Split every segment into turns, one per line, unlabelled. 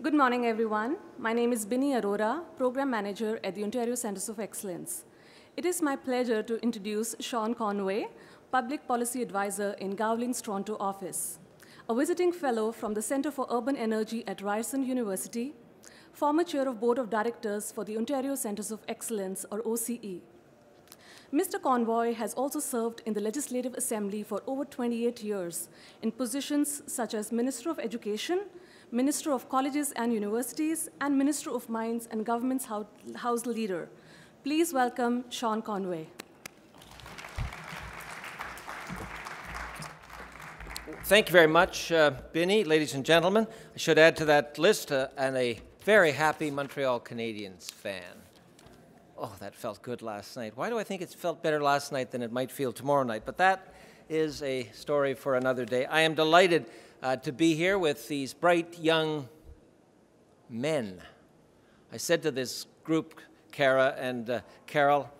Good morning, everyone. My name is Binny Arora, Program Manager at the Ontario Centres of Excellence. It is my pleasure to introduce Sean Conway, Public Policy Advisor in Gowling's Toronto office, a visiting fellow from the Centre for Urban Energy at Ryerson University, former Chair of Board of Directors for the Ontario Centres of Excellence, or OCE. Mr. Conway has also served in the Legislative Assembly for over 28 years in positions such as Minister of Education, Minister of Colleges and Universities, and Minister of Mines and Government's House Leader. Please welcome Sean Conway.
Thank you very much, Binny. Ladies and gentlemen, I should add to that list and a very happy Montreal Canadiens fan. Oh, that felt good last night. Why do I think it felt better last night than it might feel tomorrow night? But that is a story for another day. I am delighted to be here with these bright young men. I said to this group, Cara and Carol,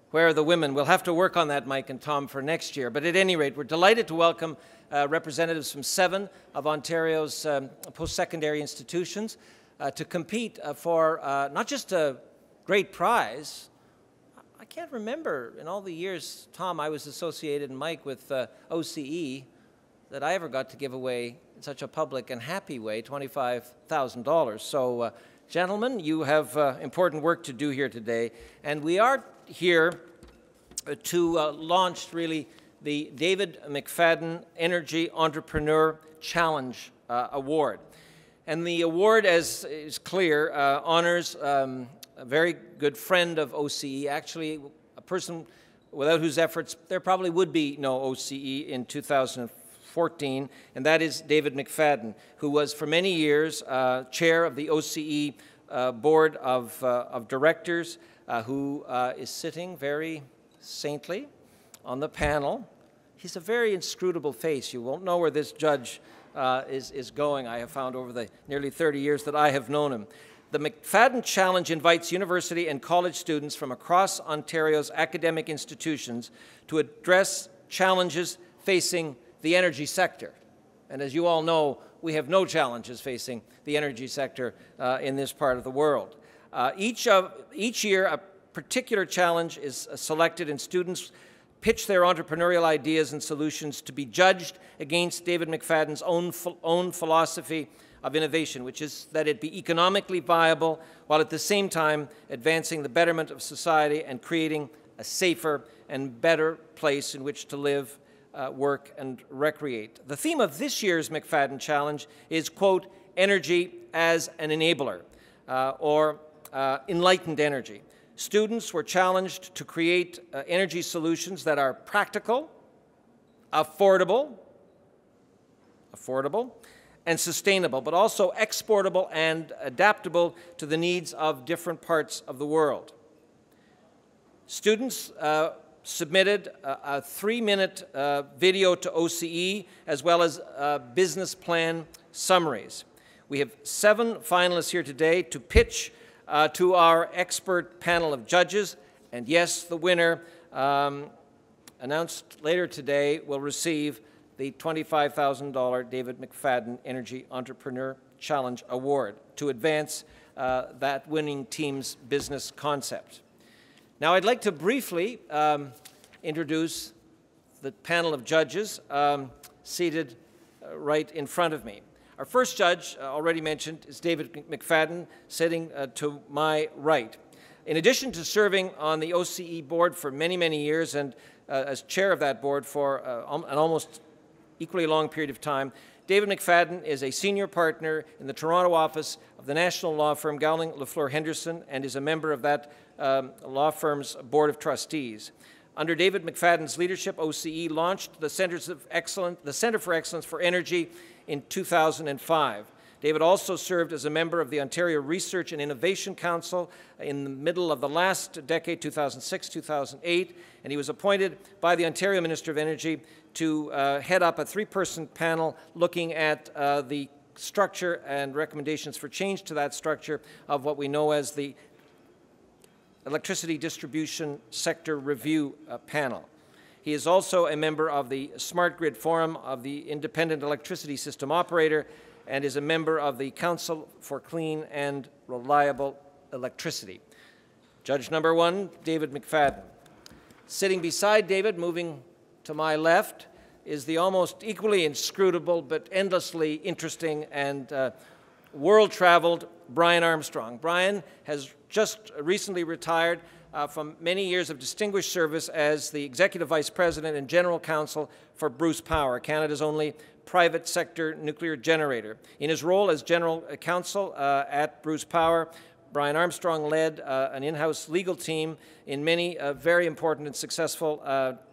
where are the women? We'll have to work on that, Mike and Tom, for next year. But at any rate, we're delighted to welcome representatives from 7 of Ontario's post-secondary institutions to compete for not just a great prize. I can't remember in all the years, Tom, I was associated, and Mike, with OCE, that I ever got to give away in such a public and happy way $25,000. So, gentlemen, you have important work to do here today. And we are here to launch, really, the David McFadden Energy Entrepreneur Challenge Award. And the award, as is clear, honors a very good friend of OCE, actually a person without whose efforts there probably would be no OCE in 2014, and that is David McFadden, who was for many years chair of the OCE Board of Directors, who is sitting very saintly on the panel. He's a very inscrutable face. You won't know where this judge is going, I have found over the nearly 30 years that I have known him. The McFadden Challenge invites university and college students from across Ontario's academic institutions to address challenges facing the energy sector. And as you all know, we have no challenges facing the energy sector in this part of the world. Each year, a particular challenge is selected, and students pitch their entrepreneurial ideas and solutions to be judged against David McFadden's own philosophy of innovation, which is that it be economically viable while at the same time advancing the betterment of society and creating a safer and better place in which to live, work, and recreate. The theme of this year's McFadden Challenge is, quote, energy as an enabler, or enlightened energy. Students were challenged to create energy solutions that are practical, affordable, and sustainable, but also exportable and adaptable to the needs of different parts of the world. Students submitted a 3-minute video to OCE, as well as business plan summaries. We have 7 finalists here today to pitch to our expert panel of judges, and yes, the winner, announced later today, will receive the $25,000 David McFadden Energy Entrepreneur Challenge Award to advance that winning team's business concept. Now, I'd like to briefly introduce the panel of judges seated right in front of me. Our first judge, already mentioned, is David McFadden, sitting to my right. In addition to serving on the OCE board for many, many years, and as chair of that board for an almost equally long period of time, David McFadden is a senior partner in the Toronto office of the national law firm Gowling, Lafleur Henderson, and is a member of that law firm's board of trustees. Under David McFadden's leadership, OCE launched the Centre for Excellence for Energy in 2005. David also served as a member of the Ontario Research and Innovation Council in the middle of the last decade, 2006-2008, and he was appointed by the Ontario Minister of Energy to head up a 3-person panel looking at the structure and recommendations for change to that structure of what we know as the Electricity Distribution Sector Review Panel. He is also a member of the Smart Grid Forum of the Independent Electricity System Operator and is a member of the Council for Clean and Reliable Electricity. Judge number 1, David McFadden. Sitting beside David, moving to my left, is the almost equally inscrutable but endlessly interesting and world-traveled Brian Armstrong. Brian has just recently retired from many years of distinguished service as the Executive Vice President and General Counsel for Bruce Power, Canada's only private sector nuclear generator. In his role as General Counsel at Bruce Power, Brian Armstrong led an in-house legal team in many very important and successful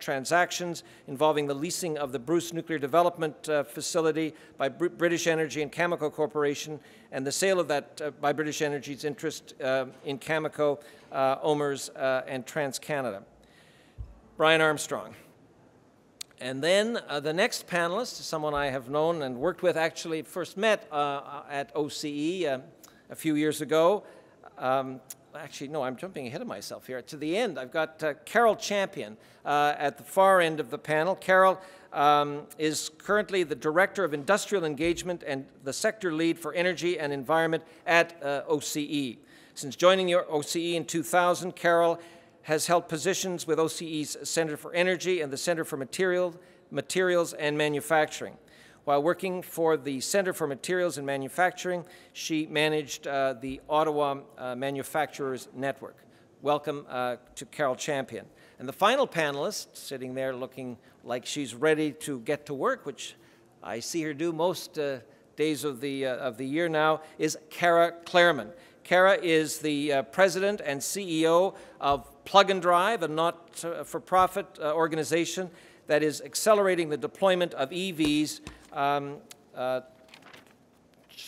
transactions involving the leasing of the Bruce Nuclear Development Facility by British Energy and Cameco Corporation, and the sale of that by British Energy's interest in Cameco, OMERS, and TransCanada. Brian Armstrong. And then the next panelist is someone I have known and worked with, actually first met at OCE a few years ago. Actually, no, I'm jumping ahead of myself here. To the end, I've got Carol Champion at the far end of the panel. Carol is currently the Director of Industrial Engagement and the Sector Lead for Energy and Environment at OCE. Since joining the OCE in 2000, Carol has held positions with OCE's Centre for Energy and the Centre for Materials and Manufacturing. While working for the Centre for Materials and Manufacturing, she managed the Ottawa Manufacturers Network. Welcome to Carol Champion. And the final panelist, sitting there looking like she's ready to get to work, which I see her do most days of the year now, is Cara Clareman. Cara is the President and CEO of Plug and Drive, a not-for-profit organization that is accelerating the deployment of EVs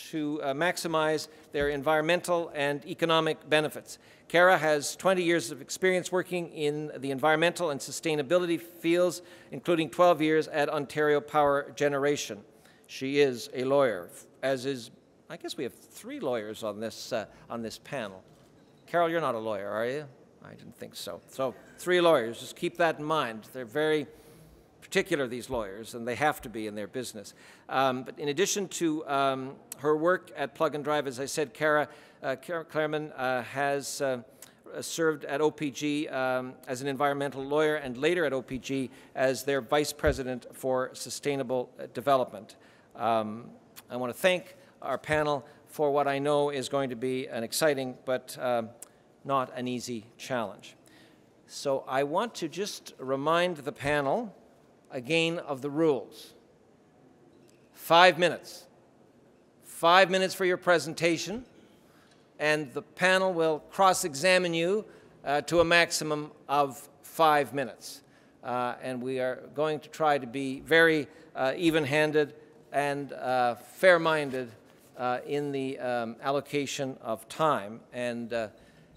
to maximize their environmental and economic benefits. Cara has 20 years of experience working in the environmental and sustainability fields, including 12 years at Ontario Power Generation. She is a lawyer, as is, I guess we have 3 lawyers on this panel. Carol, you're not a lawyer, are you? I didn't think so. So 3 lawyers, just keep that in mind. They're very particular, these lawyers, and they have to be in their business. But in addition to her work at Plug and Drive, as I said, Cara Clareman has served at OPG as an environmental lawyer and later at OPG as their Vice President for Sustainable Development. I want to thank our panel for what I know is going to be an exciting but not an easy challenge. So I want to just remind the panel again of the rules. 5 minutes. 5 minutes for your presentation, and the panel will cross-examine you to a maximum of 5 minutes. And we are going to try to be very even-handed and fair-minded in the allocation of time. And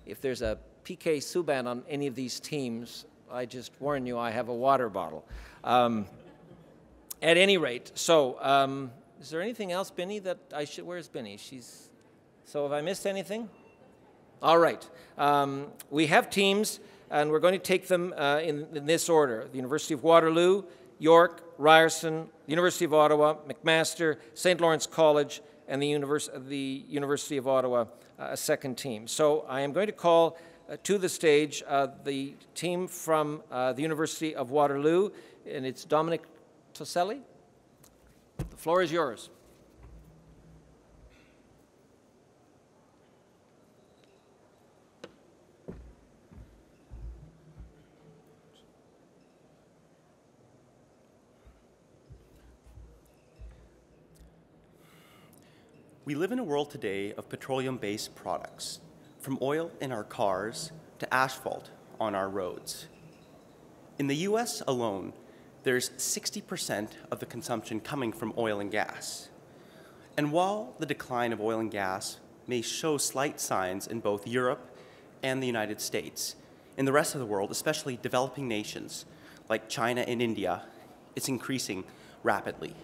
if there's a PK Subban on any of these teams, I just warn you, I have a water bottle. At any rate, so is there anything else, Binny, that I should, where's Binny? So have I missed anything? All right. We have teams, and we're going to take them in this order. The University of Waterloo, York, Ryerson, University of Ottawa, McMaster, St. Lawrence College, and the University of Ottawa, a second team. So I am going to call to the stage the team from the University of Waterloo, and it's Dominic Toselli. The floor is yours.
We live in a world today of petroleum-based products, from oil in our cars to asphalt on our roads. In the US alone, there's 60% of the consumption coming from oil and gas. And while the decline of oil and gas may show slight signs in both Europe and the United States, in the rest of the world, especially developing nations like China and India, it's increasing rapidly.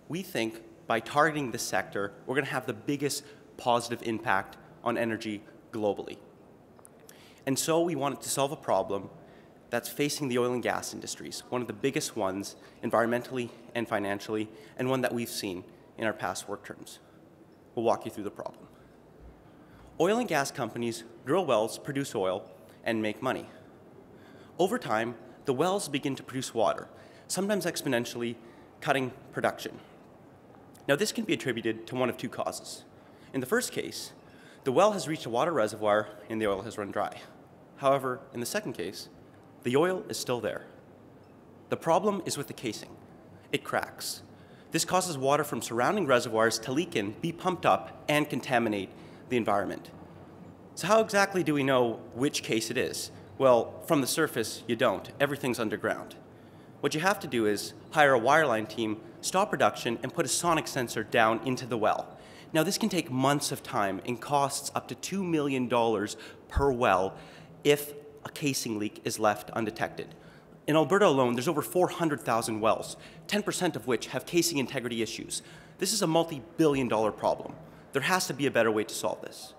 We think by targeting this sector, we're going to have the biggest positive impact on energy globally. And so we wanted to solve a problem that's facing the oil and gas industries, one of the biggest ones environmentally and financially, and one that we've seen in our past work terms. We'll walk you through the problem. Oil and gas companies drill wells, produce oil, and make money. Over time, the wells begin to produce water, sometimes exponentially cutting production. Now, this can be attributed to one of two causes. In the first case, the well has reached a water reservoir and the oil has run dry. However, in the second case, the oil is still there. The problem is with the casing. It cracks. This causes water from surrounding reservoirs to leak in, be pumped up, and contaminate the environment. So how exactly do we know which case it is? Well, from the surface, you don't. Everything's underground. What you have to do is hire a wireline team, stop production, and put a sonic sensor down into the well. Now, this can take months of time and costs up to $2 million per well if a casing leak is left undetected. In Alberta alone, there's over 400,000 wells, 10% of which have casing integrity issues. This is a multi-billion-dollar problem. There has to be a better way to solve this.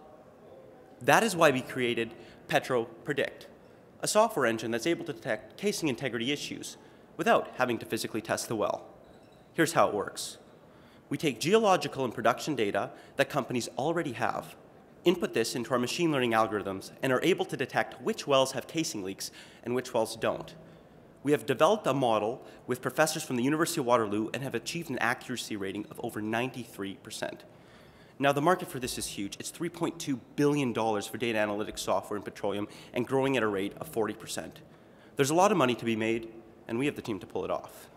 That is why we created PetroPredict, a software engine that's able to detect casing integrity issues without having to physically test the well. Here's how it works. We take geological and production data that companies already have, input this into our machine learning algorithms, and are able to detect which wells have casing leaks and which wells don't. We have developed a model with professors from the University of Waterloo and have achieved an accuracy rating of over 93%. Now, the market for this is huge. It's $3.2 billion for data analytics software in petroleum and growing at a rate of 40%. There's a lot of money to be made, and we have the team to pull it off.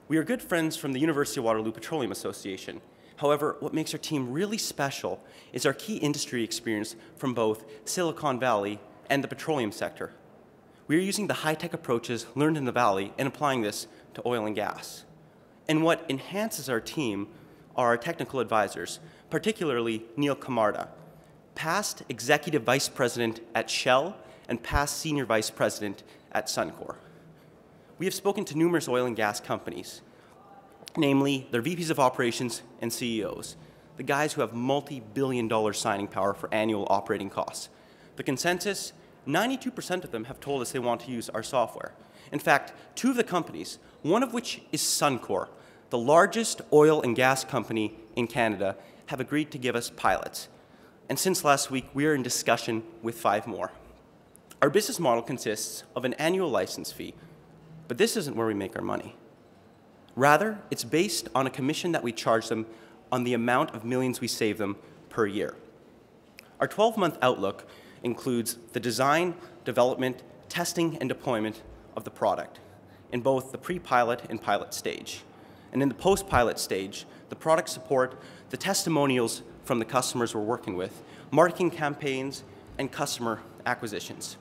We are good friends from the University of Waterloo Petroleum Association. However, what makes our team really special is our key industry experience from both Silicon Valley and the petroleum sector. We are using the high-tech approaches learned in the Valley and applying this to oil and gas. And what enhances our team are our technical advisors, particularly Neil Camarda, past executive vice president at Shell and past senior vice president at Suncor. We have spoken to numerous oil and gas companies, namely their VPs of operations and CEOs, the guys who have multi-billion-dollar signing power for annual operating costs. The consensus, 92% of them have told us they want to use our software. In fact, two of the companies, one of which is Suncor, the largest oil and gas company in Canada, have agreed to give us pilots. And since last week, we are in discussion with 5 more. Our business model consists of an annual license fee, but this isn't where we make our money. Rather, it's based on a commission that we charge them on the amount of millions we save them per year. Our 12-month outlook includes the design, development, testing, and deployment of the product in both the pre-pilot and pilot stage. And in the post-pilot stage, the product support, the testimonials from the customers we're working with, marketing campaigns, and customer acquisitions.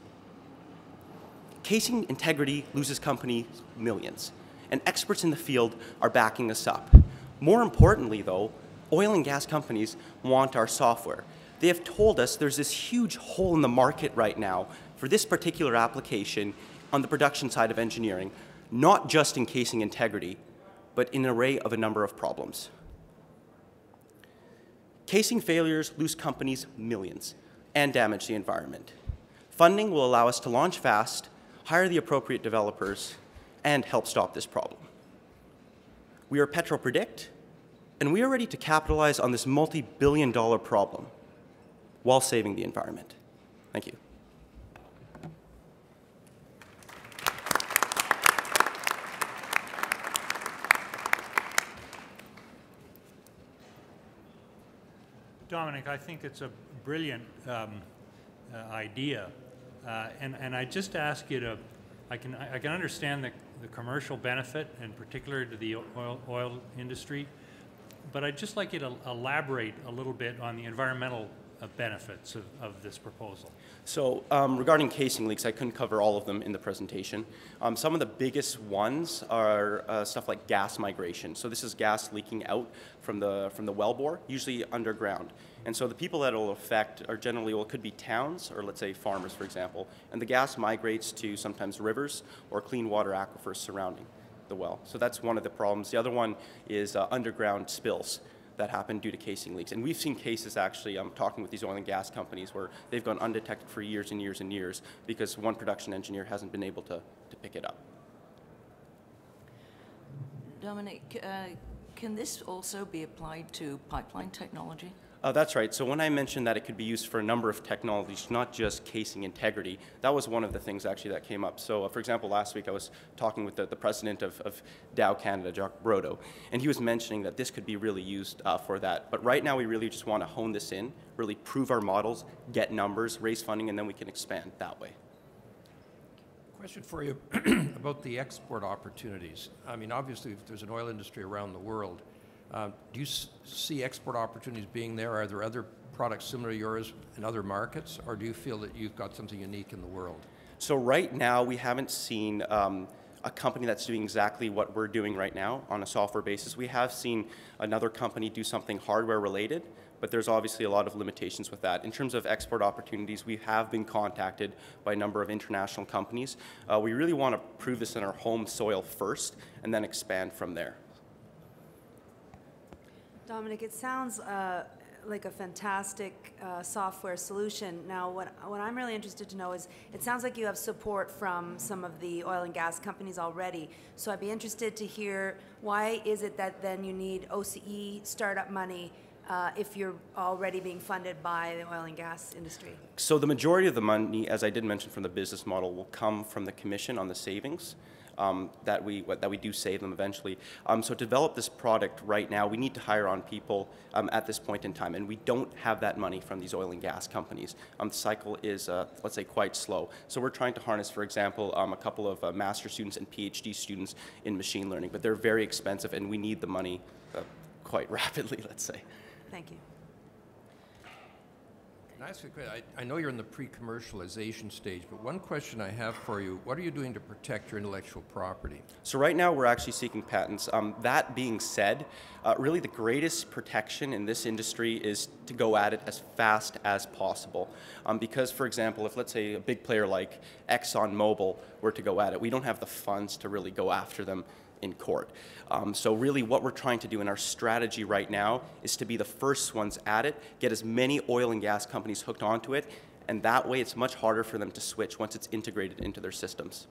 Casing integrity loses companies millions, and experts in the field are backing us up. More importantly, though, oil and gas companies want our software. They have told us there's this huge hole in the market right now for this particular application on the production side of engineering, not just in casing integrity, but in an array of a number of problems. Casing failures lose companies millions and damage the environment. Funding will allow us to launch fast, hire the appropriate developers, and help stop this problem. We are PetroPredict, and we are ready to capitalize on this multi-billion-dollar problem while saving the environment. Thank you.
Dominic, I think it's a brilliant idea, and I just ask you to, I can understand the commercial benefit, in particular to the oil industry, but I'd just like you to elaborate a little bit on the environmental benefits of this proposal.
So regarding casing leaks, I couldn't cover all of them in the presentation. Some of the biggest ones are stuff like gas migration. So this is gas leaking out from the wellbore, usually underground. And so the people that it will affect are generally, well, it could be towns or let's say farmers, for example. And the gas migrates to sometimes rivers or clean water aquifers surrounding the well. So that's one of the problems. The other one is underground spills that happen due to casing leaks. And we've seen cases actually, I'm talking with these oil and gas companies where they've gone undetected for years and years and years because one production engineer hasn't been able to pick it up.
Dominic, Can this also be applied to pipeline technology?
That's right. So when I mentioned that it could be used for a number of technologies, not just casing integrity, that was one of the things actually that came up. So for example, last week I was talking with the president of Dow Canada, Jacques Brodo, and he was mentioning that this could be really used for that. But right now we really just want to hone this in, really prove our models, get numbers, raise funding, and then we can expand that way.
Question for you about the export opportunities. I mean, obviously, if there's an oil industry around the world, do you see export opportunities being there? Are there other products similar to yours in other markets, or do you feel that you've got something unique in the world?
So right now, we haven't seen a company that's doing exactly what we're doing right now on a software basis. We have seen another company do something hardware related, but there's obviously a lot of limitations with that. In terms of export opportunities, we have been contacted by a number of international companies. We really want to prove this in our home soil first and then expand from there.
Dominic, it sounds like a fantastic software solution. Now, what I'm really interested to know is, it sounds like you have support from some of the oil and gas companies already. So I'd be interested to hear, why is it that then you need OCE startup money if you're already being funded by the oil and gas industry?
So the majority of the money, as I did mention from the business model, will come from the commission on the savings. That we do save them eventually. So to develop this product right now, we need to hire on people at this point in time, and we don't have that money from these oil and gas companies. The cycle is, let's say, quite slow. So we're trying to harness, for example, a couple of master students and PhD students in machine learning, but they're very expensive, and we need the money quite rapidly, let's say.
Thank you.
Can I ask you a question? I know you're in the pre-commercialization stage, but one question I have for you, what are you doing to protect your intellectual property?
So right now we're actually seeking patents. That being said, really the greatest protection in this industry is to go at it as fast as possible. Because, for example, if let's say a big player like ExxonMobil were to go at it, we don't have the funds to really go after them in court. So really what we're trying to do in our strategy right now is to be the first ones at it, get as many oil and gas companies hooked onto it, and that way it's much harder for them to switch once it's integrated into their systems.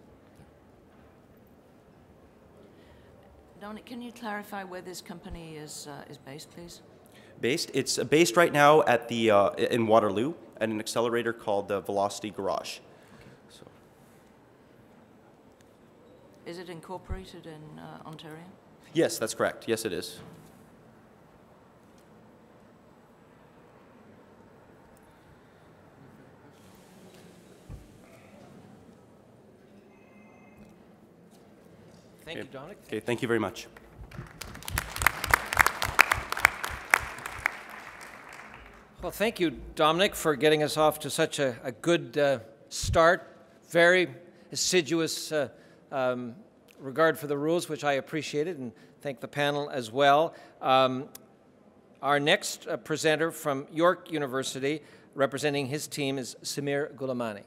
Dominic, can you clarify where this company is based, please?
It's based right now at the in Waterloo at an accelerator called the Velocity Garage. So.
Is it incorporated in Ontario?
Yes, that's correct. Yes, it is.
Thank you, Dominic.
Okay, thank you very much.
Well, thank you, Dominic, for getting us off to such a good start. Very assiduous regard for the rules, which I appreciated, and thank the panel as well. Our next presenter from York University, representing his team, is Samir Gulamani.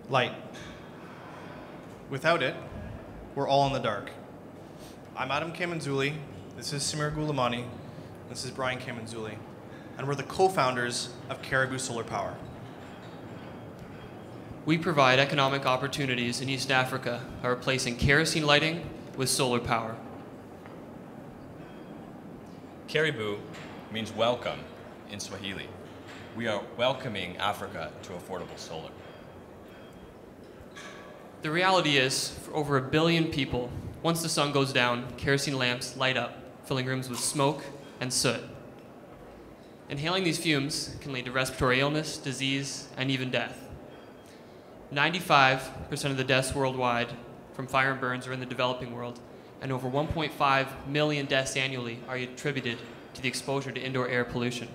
Light. Without it, we're all in the dark. I'm Adam Kamanzuli, this is Samir Gulamani, this is Brian Kamanzuli, and we're the co-founders of Caribou Solar Power.
We provide economic opportunities in East Africa by replacing kerosene lighting with solar power.
Caribou means welcome in Swahili. We are welcoming Africa to affordable solar.
The reality is, for over 1 billion people, once the sun goes down, kerosene lamps light up, filling rooms with smoke and soot. Inhaling these fumes can lead to respiratory illness, disease, and even death. 95% of the deaths worldwide from fire and burns are in the developing world, and over 1.5 million deaths annually are attributed to the exposure to indoor air pollution.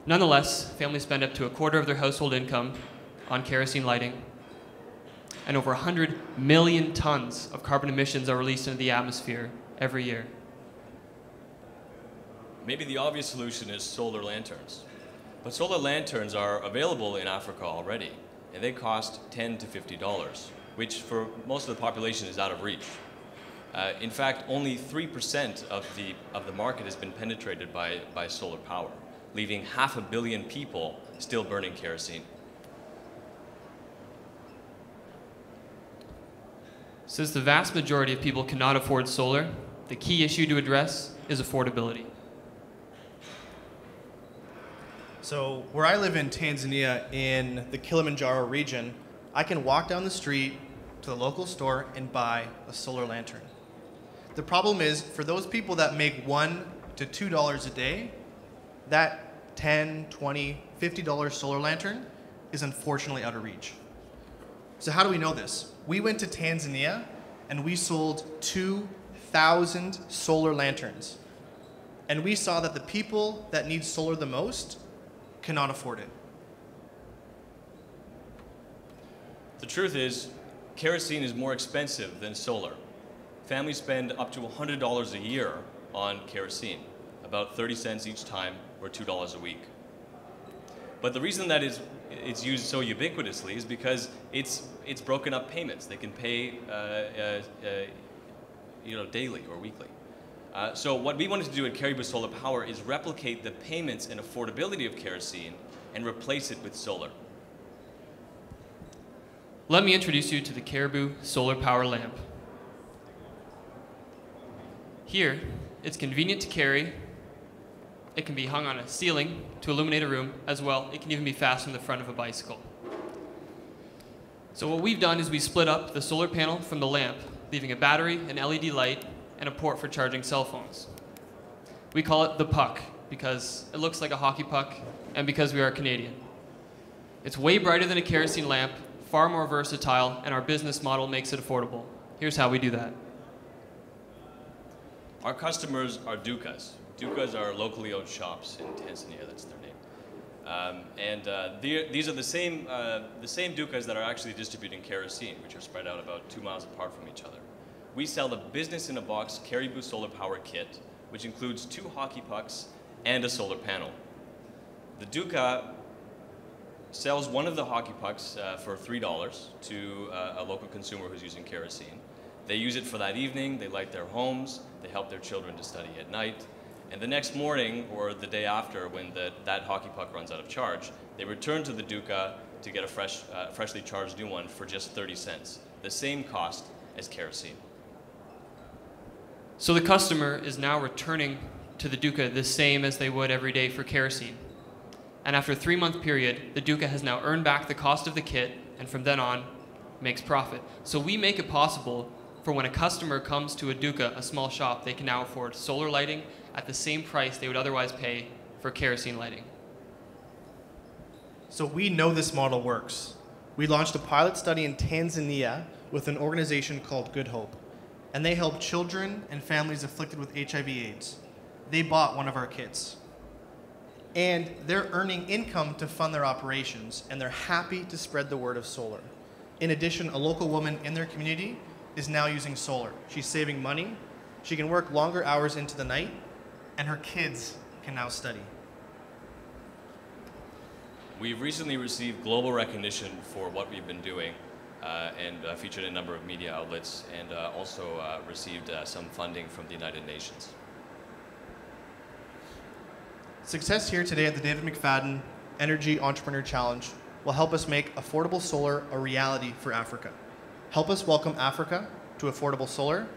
Nonetheless, families spend up to 1/4 of their household income on kerosene lighting, and over 100 million tons of carbon emissions are released into the atmosphere every year.
maybe the obvious solution is solar lanterns. But solar lanterns are available in Africa already, and they cost $10 to $50, which for most of the population is out of reach. In fact, only 3% of the market has been penetrated by solar power, leaving 500 million people still burning kerosene.
Since the vast majority of people cannot afford solar, the key issue to address is affordability.
So where I live in Tanzania in the Kilimanjaro region, I can walk down the street to the local store and buy a solar lantern. The problem is, for those people that make $1 to $2 a day, that $10, $20, $50 solar lantern is unfortunately out of reach. So how do we know this? We went to Tanzania and we sold 2,000 solar lanterns. And we saw that the people that need solar the most cannot afford it.
The truth is, kerosene is more expensive than solar. Families spend up to $100 a year on kerosene, about 30 cents each time, or $2 a week. But the reason that it's used so ubiquitously is because it's broken up payments. They can pay daily or weekly. So what we wanted to do at Caribou Solar Power is replicate the payments and affordability of kerosene and replace it with solar.
Let me introduce you to the Caribou Solar Power Lamp. Here, it's convenient to carry. It can be hung on a ceiling to illuminate a room as well. It can even be fastened to the front of a bicycle. So what we've done is we split up the solar panel from the lamp, leaving a battery, an LED light, and a port for charging cell phones. We call it the puck because it looks like a hockey puck and because we are Canadian. It's way brighter than a kerosene lamp, far more versatile, and our business model makes it affordable. Here's how we do that.
Our customers are dukas. Dukas are locally owned shops in Tanzania, that's their name. These are the same dukas that are actually distributing kerosene, which are spread out about 2 miles apart from each other. We sell the business-in-a-box Caribou Solar Power Kit, which includes 2 hockey pucks and a solar panel. The duka sells one of the hockey pucks for $3 to a local consumer who's using kerosene. They use it for that evening, they light their homes, they help their children to study at night, and the next morning or the day after when that hockey puck runs out of charge, they return to the duka to get a freshly charged new one for just 30 cents, the same cost as kerosene.
So the customer is now returning to the duka the same as they would every day for kerosene. And after a 3-month period, the duka has now earned back the cost of the kit and from then on makes profit. So we make it possible for when a customer comes to a duka, a small shop, they can now afford solar lighting at the same price they would otherwise pay for kerosene lighting.
So we know this model works. We launched a pilot study in Tanzania with an organization called Good Hope, and they help children and families afflicted with HIV/AIDS. They bought one of our kits. And they're earning income to fund their operations, and they're happy to spread the word of solar. In addition, a local woman in their community is now using solar. She's saving money, she can work longer hours into the night, and her kids can now study.
We've recently received global recognition for what we've been doing and featured in a number of media outlets and also received some funding from the United Nations.
Success here today at the David McFadden Energy Entrepreneur Challenge will help us make affordable solar a reality for Africa. Help us welcome Africa to affordable solar,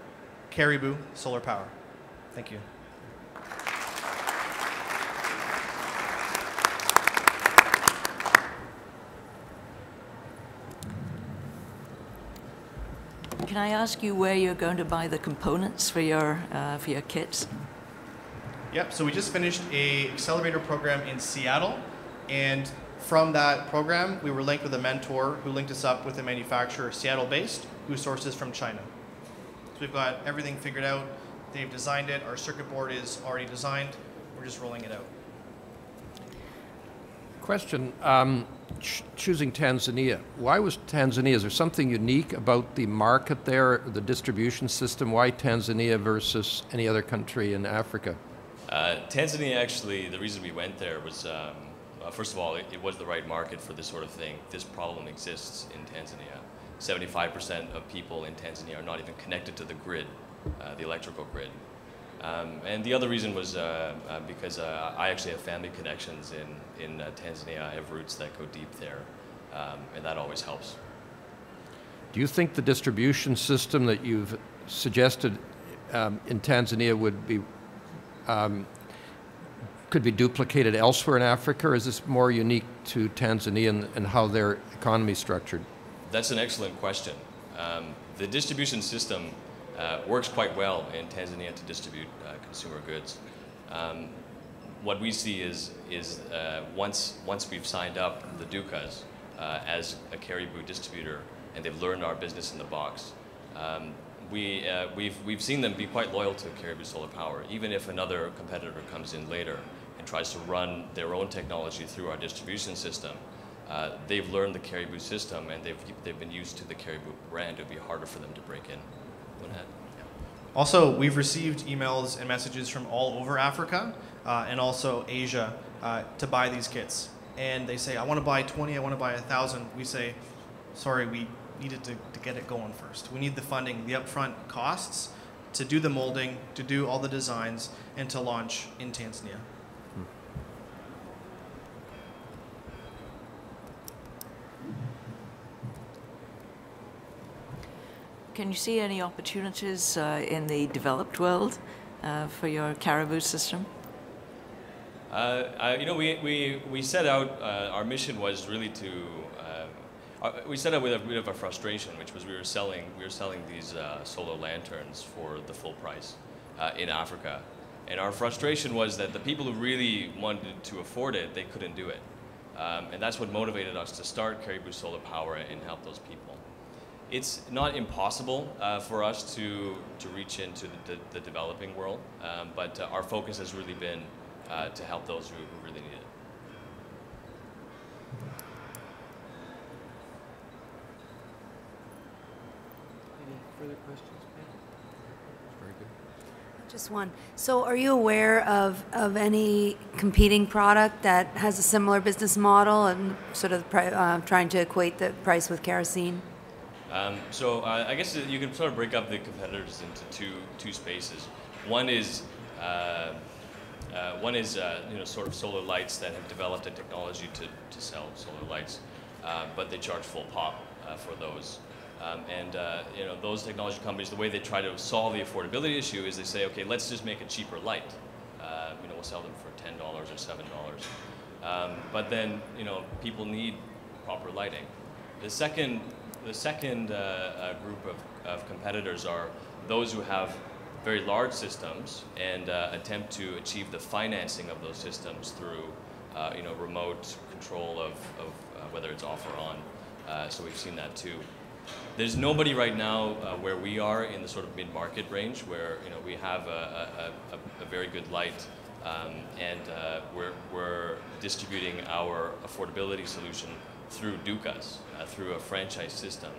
Caribou Solar Power. Thank you.
Can I ask you where you're going to buy the components for your kits?
Yep, so we just finished an accelerator program in Seattle, and from that program, we were linked with a mentor who linked us up with a manufacturer, Seattle-based, who sources from China. So we've got everything figured out. They've designed it. Our circuit board is already designed. We're just rolling it out.
Question, choosing Tanzania. Why was Tanzania? Is there something unique about the market there, the distribution system? Why Tanzania versus any other country in Africa?
Tanzania, actually, the reason we went there was, first of all, it was the right market for this sort of thing. This problem exists in Tanzania. 75% of people in Tanzania are not even connected to the grid, the electrical grid. And the other reason was because I actually have family connections in Tanzania. I have roots that go deep there, and that always helps.
Do you think the distribution system that you've suggested in Tanzania would be could be duplicated elsewhere in Africa, or is this more unique to Tanzania and how their economy is structured?
That's an excellent question. The distribution system works quite well in Tanzania to distribute consumer goods. What we see is once we've signed up the Dukas as a Caribou distributor and they've learned our business in the box, we've seen them be quite loyal to Caribou Solar Power, even if another competitor comes in later and tries to run their own technology through our distribution system. They've learned the Caribou system and they've been used to the Caribou brand. It would be harder for them to break in.
Also, we've received emails and messages from all over Africa and also Asia to buy these kits. And they say, I want to buy 20, I want to buy 1,000. We say, sorry, we needed to get it going first. We need the funding, the upfront costs to do the molding, to do all the designs, and to launch in Tanzania.
Can you see any opportunities in the developed world for your Caribou system?
You know, we set out, our mission was really to, we set out with a bit of a frustration, which was we were selling these solar lanterns for the full price in Africa. And our frustration was that the people who really wanted to afford it, they couldn't do it. And that's what motivated us to start Caribou Solar Power and help those people. It's not impossible for us to reach into the developing world, but our focus has really been to help those who really need it.
Any further questions?
Very good.
Just one. So are you aware of any competing product that has a similar business model and sort of trying to equate the price with kerosene?
So I guess you can sort of break up the competitors into two spaces. One is you know, sort of solar lights that have developed a technology to sell solar lights, but they charge full pop for those. You know, those technology companies, the way they try to solve the affordability issue is they say, okay, let's just make a cheaper light. You know, we'll sell them for $10 or $7. But then, you know, people need proper lighting. The second group of competitors are those who have very large systems and attempt to achieve the financing of those systems through you know, remote control of whether it's off or on. So we've seen that too. There's nobody right now where we are in the sort of mid-market range where, you know, we have a very good light and we're distributing our affordability solution through Dukas, through a franchise system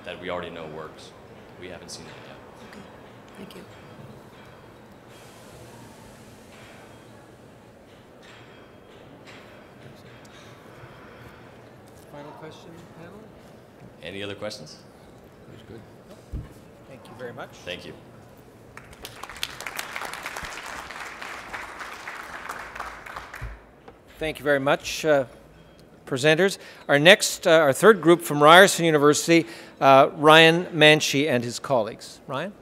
that we already know works. We haven't seen it yet.
Okay, thank you.
Final question, panel?
Any other questions?
That was good.
Thank you very much.
Thank you.
Thank you very much, presenters. Our third group from Ryerson University, Ryan Manshey and his colleagues. Ryan?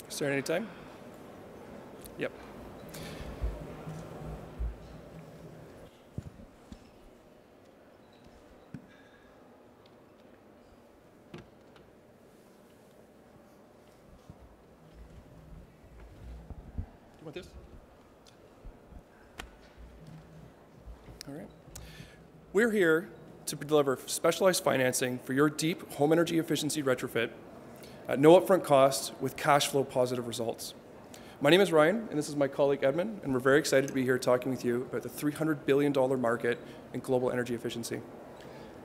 Start anytime? Yep. You want this? All right. We're here to deliver specialized financing for your deep home energy efficiency retrofit at no upfront cost with cash flow positive results. My name is Ryan, and this is my colleague Edmund, and we're very excited to be here talking with you about the $300 billion market in global energy efficiency.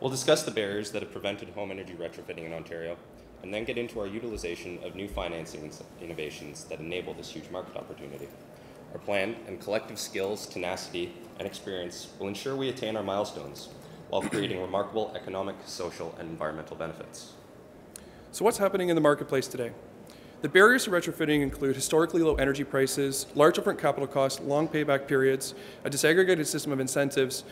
We'll discuss the barriers that have prevented home energy retrofitting in Ontario, and then get into our utilization of new financing innovations that enable this huge market opportunity. Our plan and collective skills, tenacity, and experience will ensure we attain our milestones while creating remarkable economic, social, and environmental benefits.
So what's happening in the marketplace today? The barriers to retrofitting include historically low energy prices, large upfront capital costs, long payback periods, a disaggregated system of incentives,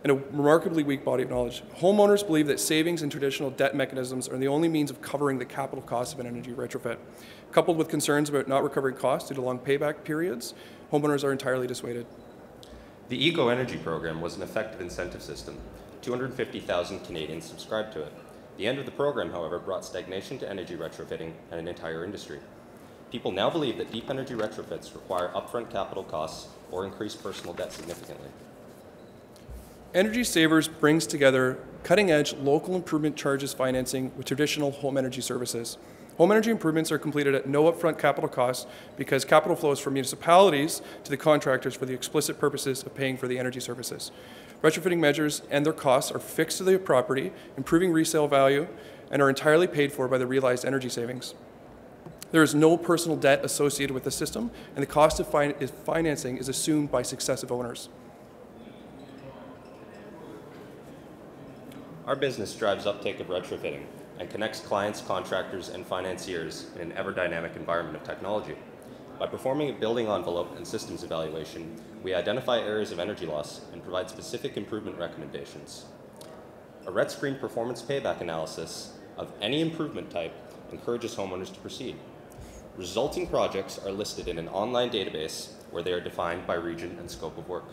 and a remarkably weak body of knowledge. Homeowners believe that savings and traditional debt mechanisms are the only means of covering the capital costs of an energy retrofit. Coupled with concerns about not recovering costs due to long payback periods, homeowners are entirely dissuaded.
The Eco Energy Program was an effective incentive system. 250,000 Canadians subscribed to it. The end of the program, however, brought stagnation to energy retrofitting and an entire industry. People now believe that deep energy retrofits require upfront capital costs or increase personal debt significantly.
Energy Savers brings together cutting-edge local improvement charges financing with traditional home energy services. Home energy improvements are completed at no upfront capital costs because capital flows from municipalities to the contractors for the explicit purposes of paying for the energy services. Retrofitting measures and their costs are fixed to the property, improving resale value, and are entirely paid for by the realized energy savings. There is no personal debt associated with the system, and the cost of financing is assumed by successive owners.
Our business drives uptake of retrofitting and connects clients, contractors, and financiers in an ever-dynamic environment of technology. By performing a building envelope and systems evaluation, we identify areas of energy loss and provide specific improvement recommendations. A RET-screen performance payback analysis of any improvement type encourages homeowners to proceed. Resulting projects are listed in an online database where they are defined by region and scope of work.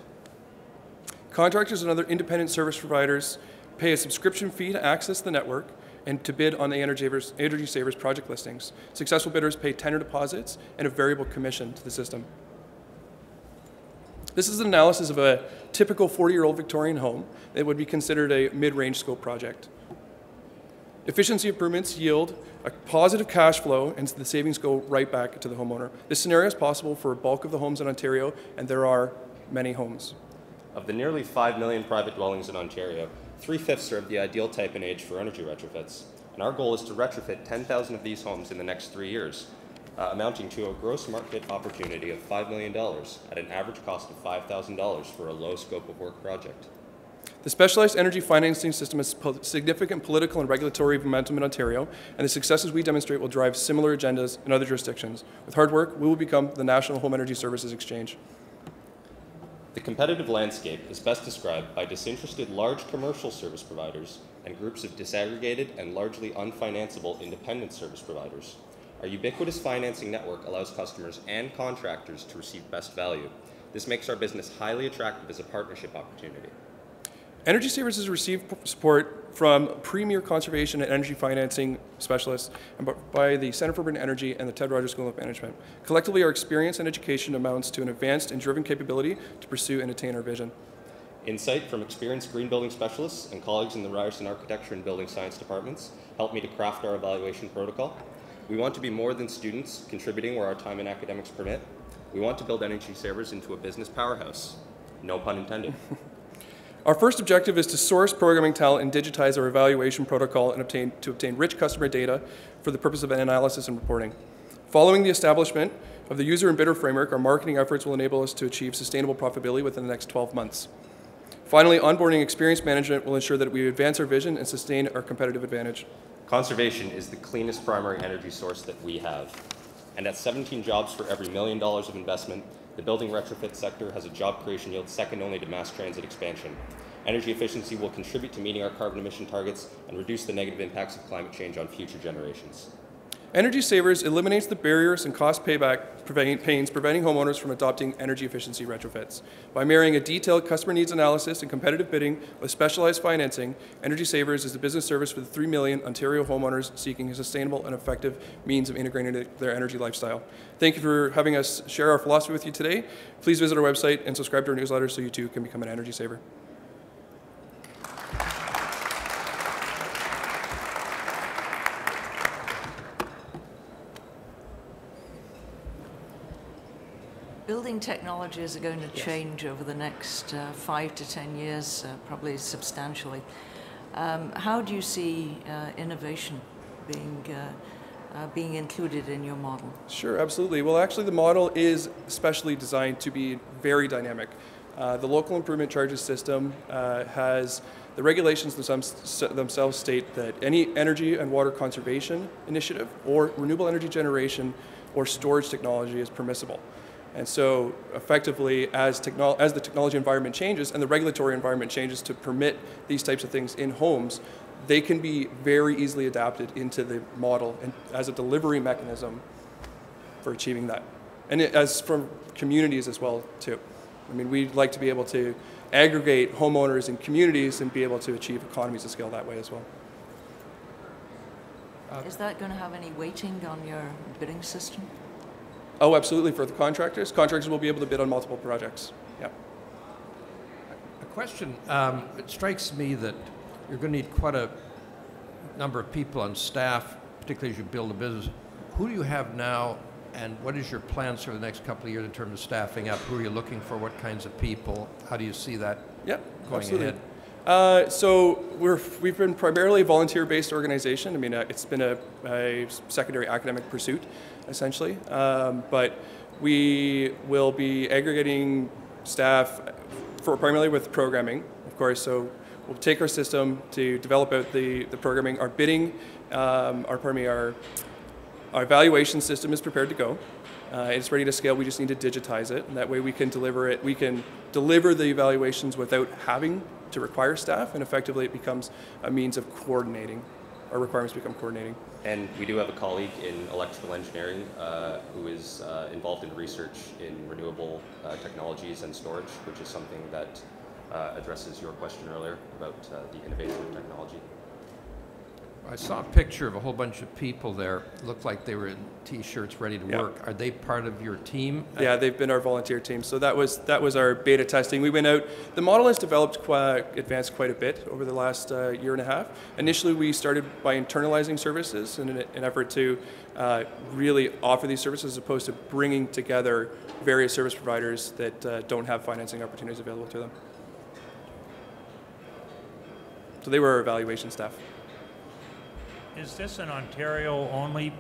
Contractors and other independent service providers pay a subscription fee to access the network and to bid on the Energy Savers project listings. Successful bidders pay tenor deposits and a variable commission to the system. This is an analysis of a typical 40-year-old Victorian home that would be considered a mid-range scope project. Efficiency improvements yield a positive cash flow, and the savings go right back to the homeowner. This scenario is possible for a bulk of the homes in Ontario, and there are many homes.
Of the nearly 5 million private dwellings in Ontario, 3/5 are of the ideal type and age for energy retrofits, and our goal is to retrofit 10,000 of these homes in the next 3 years, amounting to a gross market opportunity of $5 million at an average cost of $5,000 for a low scope of work project.
The specialized energy financing system has significant political and regulatory momentum in Ontario, and the successes we demonstrate will drive similar agendas in other jurisdictions. With hard work, we will become the National Home Energy Services Exchange.
The competitive landscape is best described by disinterested large commercial service providers and groups of disaggregated and largely unfinanceable independent service providers. Our ubiquitous financing network allows customers and contractors to receive best value. This makes our business highly attractive as a partnership opportunity.
Energy Savers has received support from premier conservation and energy financing specialists and by the Centre for Urban Energy and the Ted Rogers School of Management. Collectively, our experience and education amounts to an advanced and driven capability to pursue and attain our vision.
Insight from experienced green building specialists and colleagues in the Ryerson Architecture and Building Science departments helped me to craft our evaluation protocol. We want to be more than students contributing where our time and academics permit. We want to build Energy Savers into a business powerhouse. No pun intended.
Our first objective is to source programming talent and digitize our evaluation protocol and obtain rich customer data for the purpose of analysis and reporting. Following the establishment of the user and bidder framework, our marketing efforts will enable us to achieve sustainable profitability within the next 12 months. Finally, onboarding experience management will ensure that we advance our vision and sustain our competitive advantage.
Conservation is the cleanest primary energy source that we have. And at 17 jobs for every $1 million of investment, the building retrofit sector has a job creation yield second only to mass transit expansion. Energy efficiency will contribute to meeting our carbon emission targets and reduce the negative impacts of climate change on future generations.
Energy Savers eliminates the barriers and cost payback pains preventing homeowners from adopting energy efficiency retrofits. By marrying a detailed customer needs analysis and competitive bidding with specialized financing, Energy Savers is the business service for the 3 million Ontario homeowners seeking a sustainable and effective means of integrating their energy lifestyle. Thank you for having us share our philosophy with you today. Please visit our website and subscribe to our newsletter so you too can become an Energy Saver.
Building technologies are going to change over the next 5 to 10 years, probably substantially. How do you see innovation being included in your model?
Sure, absolutely. Well, actually, the model is specially designed to be very dynamic. The local improvement charges system has the regulations themselves state that any energy and water conservation initiative or renewable energy generation or storage technology is permissible. And so effectively, as the technology environment changes and the regulatory environment changes to permit these types of things in homes, they can be very easily adapted into the model and as a delivery mechanism for achieving that. And as from communities as well, too. I mean, we'd like to be able to aggregate homeowners and communities and be able to achieve economies of scale that way as well.
Is that going to have any weighting on your bidding system?
Oh, absolutely. For the contractors, contractors will be able to bid on multiple projects. Yeah.
A question. It strikes me that you're going to need quite a number of people on staff, particularly as you build a business. Who do you have now, and what is your plans for the next couple of years in terms of staffing up? Who are you looking for? What kinds of people? How do you see that going
absolutely.
ahead?
So we've been primarily a volunteer-based organization. I mean, it's been a secondary academic pursuit, essentially. But we will be aggregating staff for primarily with programming, of course. So we'll take our system to develop out the programming. Our bidding, our evaluation system is prepared to go. It's ready to scale. We just need to digitize it, and that way we can deliver it. We can deliver the evaluations without having to require staff, and effectively it becomes a means of coordinating. Our requirements become coordinating.
And we do have a colleague in electrical engineering who is involved in research in renewable technologies and storage, which is something that addresses your question earlier about the innovation of technology.
I saw a picture of a whole bunch of people there. Looked like they were in T-shirts ready to work. Are they part of your team?
Yeah, they've been our volunteer team. So that was our beta testing. We went out. The model has developed advanced quite a bit over the last year and a half. Initially, we started by internalizing services in an effort to really offer these services as opposed to bringing together various service providers that don't have financing opportunities available to them. So they were our evaluation staff.
Is this an Ontario-only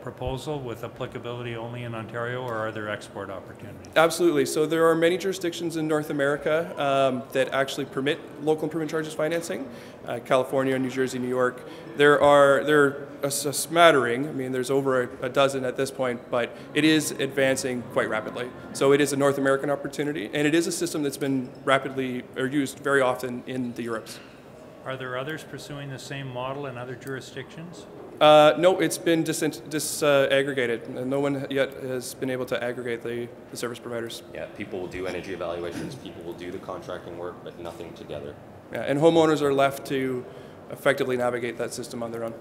proposal with applicability only in Ontario, or are there export opportunities?
Absolutely. So there are many jurisdictions in North America that actually permit local improvement charges financing. California, New Jersey, New York. There are a smattering. I mean, there's over a dozen at this point, but it is advancing quite rapidly. So it is a North American opportunity, and it is a system that's been rapidly or used very often in the Europes.
Are there others pursuing the same model in other jurisdictions?
No, it's been disaggregated. No one yet has been able to aggregate the service providers.
Yeah, people will do energy evaluations, people will do the contracting work, but nothing together.
Yeah, and homeowners are left to effectively navigate that system on their own.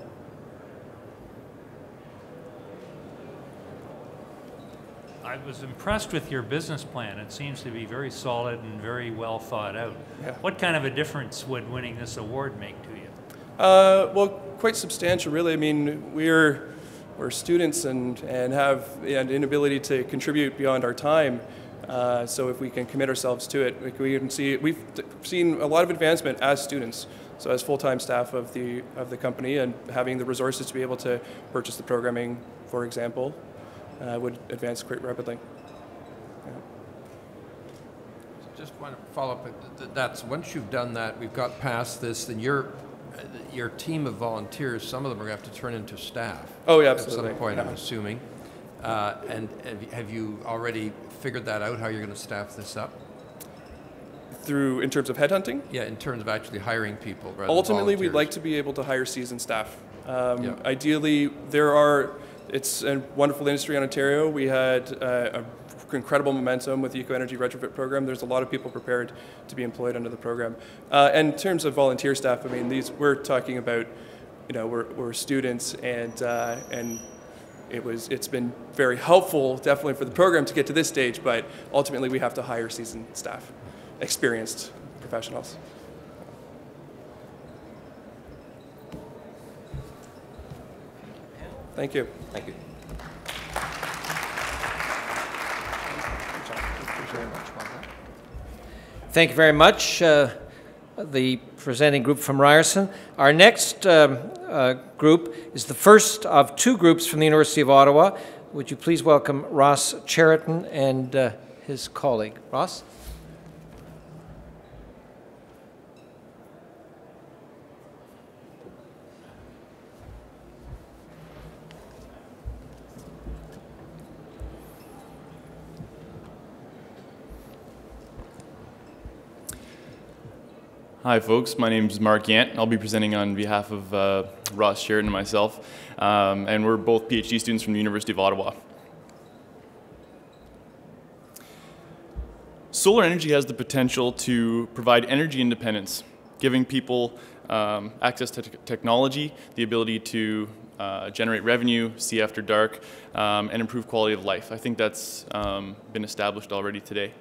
I was impressed with your business plan. It seems to be very solid and very well thought out.
Yeah.
What kind of a difference would winning this award make to you?
Well, quite substantial, really. I mean, we're students and have an inability to contribute beyond our time. So if we can commit ourselves to it, we can see we've seen a lot of advancement as students. So as full-time staff of the company and having the resources to be able to purchase the programming, for example, would advance quite rapidly. Yeah.
Just want to follow up. That's once you've done that, we've got past this, then your team of volunteers, some of them are going to have to turn into staff.
Oh, yeah, absolutely.
At some point, I'm assuming. And have you already figured that out, how you're going to staff this up?
In terms of headhunting?
Yeah, in terms of actually hiring people rather
Ultimately,
than
we'd like to be able to hire seasoned staff.
Yeah.
Ideally, it's a wonderful industry in Ontario. We had incredible momentum with the Eco Energy Retrofit program. There's a lot of people prepared to be employed under the program. And in terms of volunteer staff, I mean, we're talking about, we're students, and it's been very helpful, definitely for the program to get to this stage. But ultimately, we have to hire seasoned staff, experienced professionals. Thank you.
Thank you.
very much. Well done. Thank you very much, the presenting group from Ryerson. Our next group is the first of two groups from the University of Ottawa. Would you please welcome Ross Cheriton and his colleague. Ross?
Hi folks, my name is Mark Yant. I'll be presenting on behalf of Ross Sheridan and myself, and we're both PhD students from the University of Ottawa. Solar energy has the potential to provide energy independence, giving people access to technology, the ability to generate revenue, see after dark, and improve quality of life. I think that's been established already today.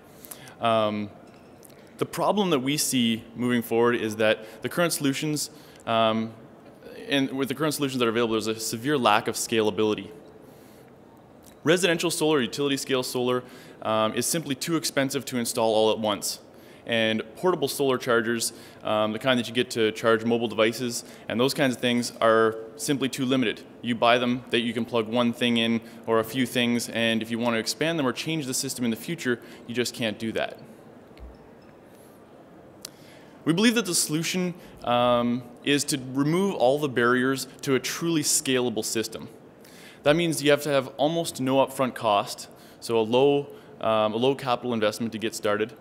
The problem that we see moving forward is that the current solutions, with the current solutions that are available, there's a severe lack of scalability. Residential solar, utility scale solar, is simply too expensive to install all at once. And portable solar chargers, the kind that you get to charge mobile devices, and those kinds of things are simply too limited. You buy them that you can plug one thing in or a few things, and if you want to expand them or change the system in the future, you just can't do that. We believe that the solution is to remove all the barriers to a truly scalable system. That means you have to have almost no upfront cost, so a low capital investment to get started,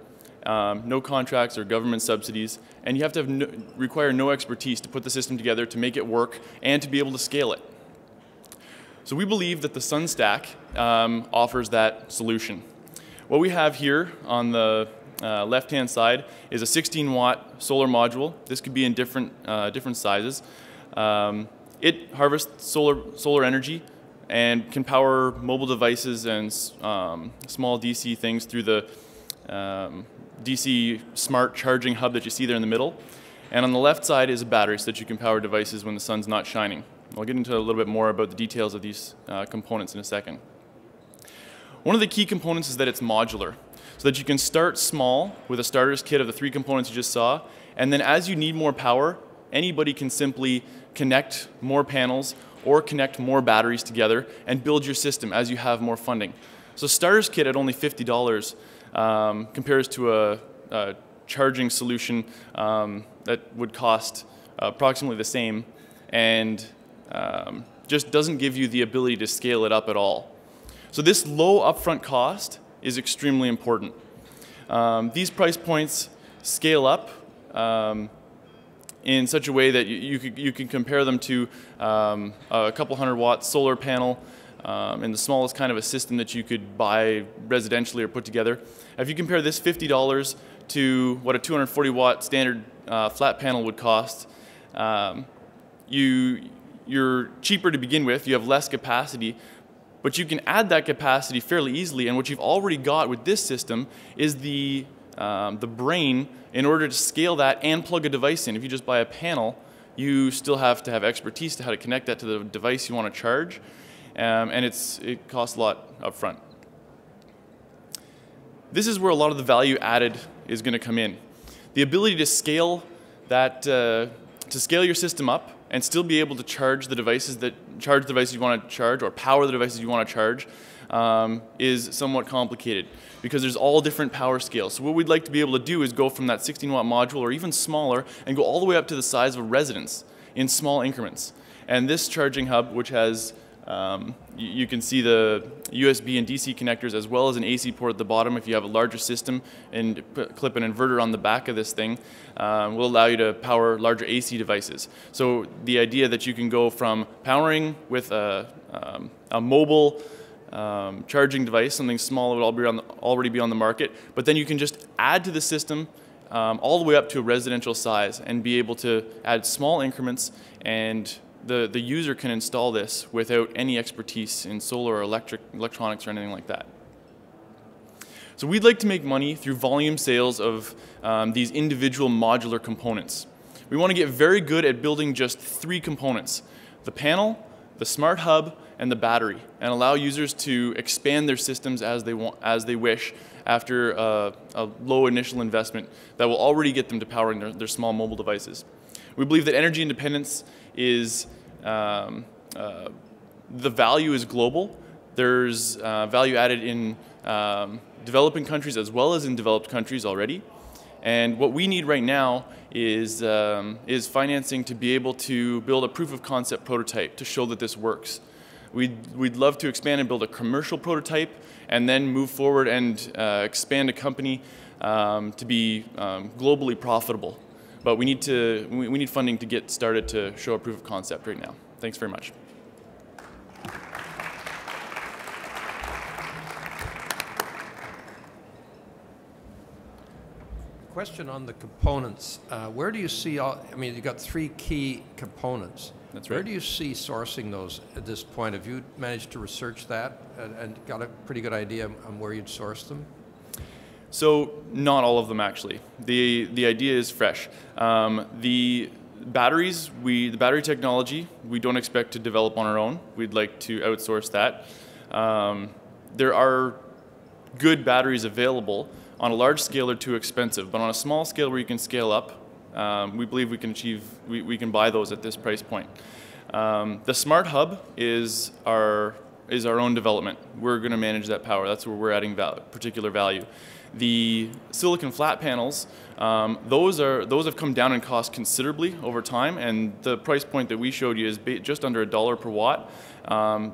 no contracts or government subsidies, and you have to require no expertise to put the system together, to make it work, and to be able to scale it. So we believe that the Sun Stack offers that solution. What we have here on the left-hand side is a 16-watt solar module. This could be in different sizes. It harvests solar energy and can power mobile devices and small DC things through the DC smart charging hub that you see there in the middle. And on the left side is a battery so that you can power devices when the sun's not shining. I'll get into a little bit more about the details of these components in a second. One of the key components is that it's modular, so that you can start small with a starter's kit of the 3 components you just saw, and then as you need more power, anybody can simply connect more panels or connect more batteries together and build your system as you have more funding. So starter's kit at only $50 compares to a charging solution that would cost approximately the same, and just doesn't give you the ability to scale it up at all. So this low upfront cost is extremely important. These price points scale up in such a way that you can compare them to a couple 100-watt solar panel in the smallest kind of a system that you could buy residentially or put together. If you compare this $50 to what a 240-watt standard flat panel would cost, you're cheaper to begin with, you have less capacity, but you can add that capacity fairly easily, and what you've already got with this system is the brain in order to scale that and plug a device in. If you just buy a panel, you still have to have expertise to how to connect that to the device you want to charge, and it costs a lot up front. This is where a lot of the value added is going to come in. The ability to scale that, to scale your system up and still be able to charge the devices you want to charge or power the devices you want to charge is somewhat complicated because there's all different power scales. So what we'd like to be able to do is go from that 16-watt module or even smaller and go all the way up to the size of a residence in small increments. And this charging hub, which has you can see the USB and DC connectors as well as an AC port at the bottom if you have a larger system, and clip an inverter on the back of this thing, will allow you to power larger AC devices. So the idea that you can go from powering with a mobile charging device, something small that would already be on the market, but then you can just add to the system all the way up to a residential size and be able to add small increments, and the user can install this without any expertise in solar or electronics or anything like that. So we'd like to make money through volume sales of these individual modular components. We want to get very good at building just 3 components: the panel, the smart hub, and the battery, and allow users to expand their systems as they wish after a low initial investment that will already get them to powering their small mobile devices. We believe that energy independence is, the value is global. There's value added in developing countries as well as in developed countries already. And what we need right now is financing to be able to build a proof of concept prototype to show that this works. We'd love to expand and build a commercial prototype and then move forward and expand a company to be globally profitable. But we need funding to get started to show a proof of concept right now. Thanks very much.
Question on the components. Where do you see I mean, you've got 3 key components.
That's right.
Where do you see sourcing those at this point? Have you managed to research that and got a pretty good idea on where you'd source them?
So not all of them actually. The idea is fresh. The batteries, the battery technology, we don't expect to develop on our own. We'd like to outsource that. There are good batteries available. On a large scale, they're too expensive, but on a small scale where you can scale up, we believe we can buy those at this price point. The Smart Hub is our own development. We're going to manage that power. That's where we're adding particular value. The silicon flat panels, those have come down in cost considerably over time, and the price point that we showed you is just under $1 per watt.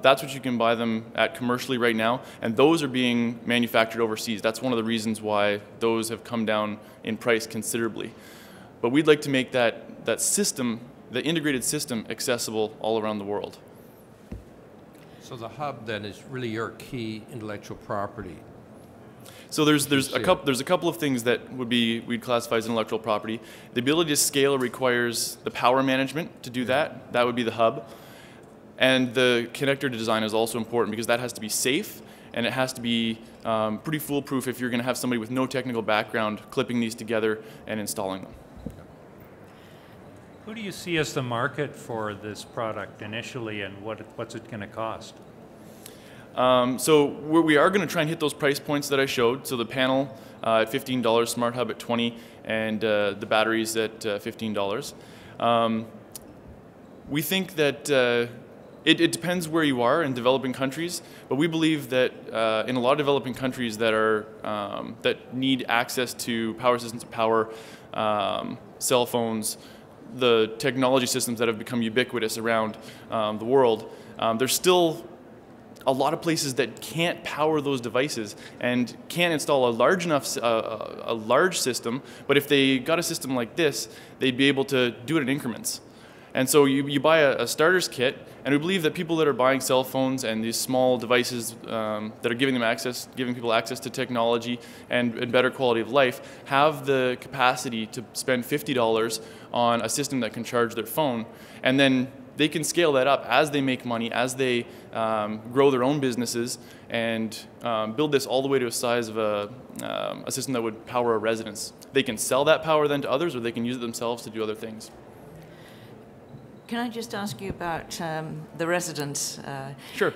That's what you can buy them at commercially right now, and those are being manufactured overseas. That's one of the reasons why those have come down in price considerably. But we'd like to make that system, the integrated system, accessible all around the world.
So the hub then is really your key intellectual property.
So there's a couple of things that we'd classify as intellectual property. The ability to scale requires the power management to do that. That would be the hub. And the connector design is also important because that has to be safe and it has to be pretty foolproof if you're going to have somebody with no technical background clipping these together and installing them.
Who do you see as the market for this product initially, and what's it going to cost?
So we are going to try and hit those price points that I showed. So the panel at $15, Smart Hub at $20, and the batteries at $15. We think that it depends where you are in developing countries, but we believe that in a lot of developing countries that need access to power systems, power, cell phones, the technology systems that have become ubiquitous around the world, there's still a lot of places that can't power those devices and can't install a large system, but if they got a system like this, they'd be able to do it in increments. And so you buy a starter's kit, and we believe that people that are buying cell phones and these small devices that are giving people access to technology and better quality of life have the capacity to spend $50 on a system that can charge their phone, and then they can scale that up as they make money, as they grow their own businesses, and build this all the way to a size of a system that would power a residence. They can sell that power then to others, or they can use it themselves to do other things.
Can I just ask you about the residence?
Sure.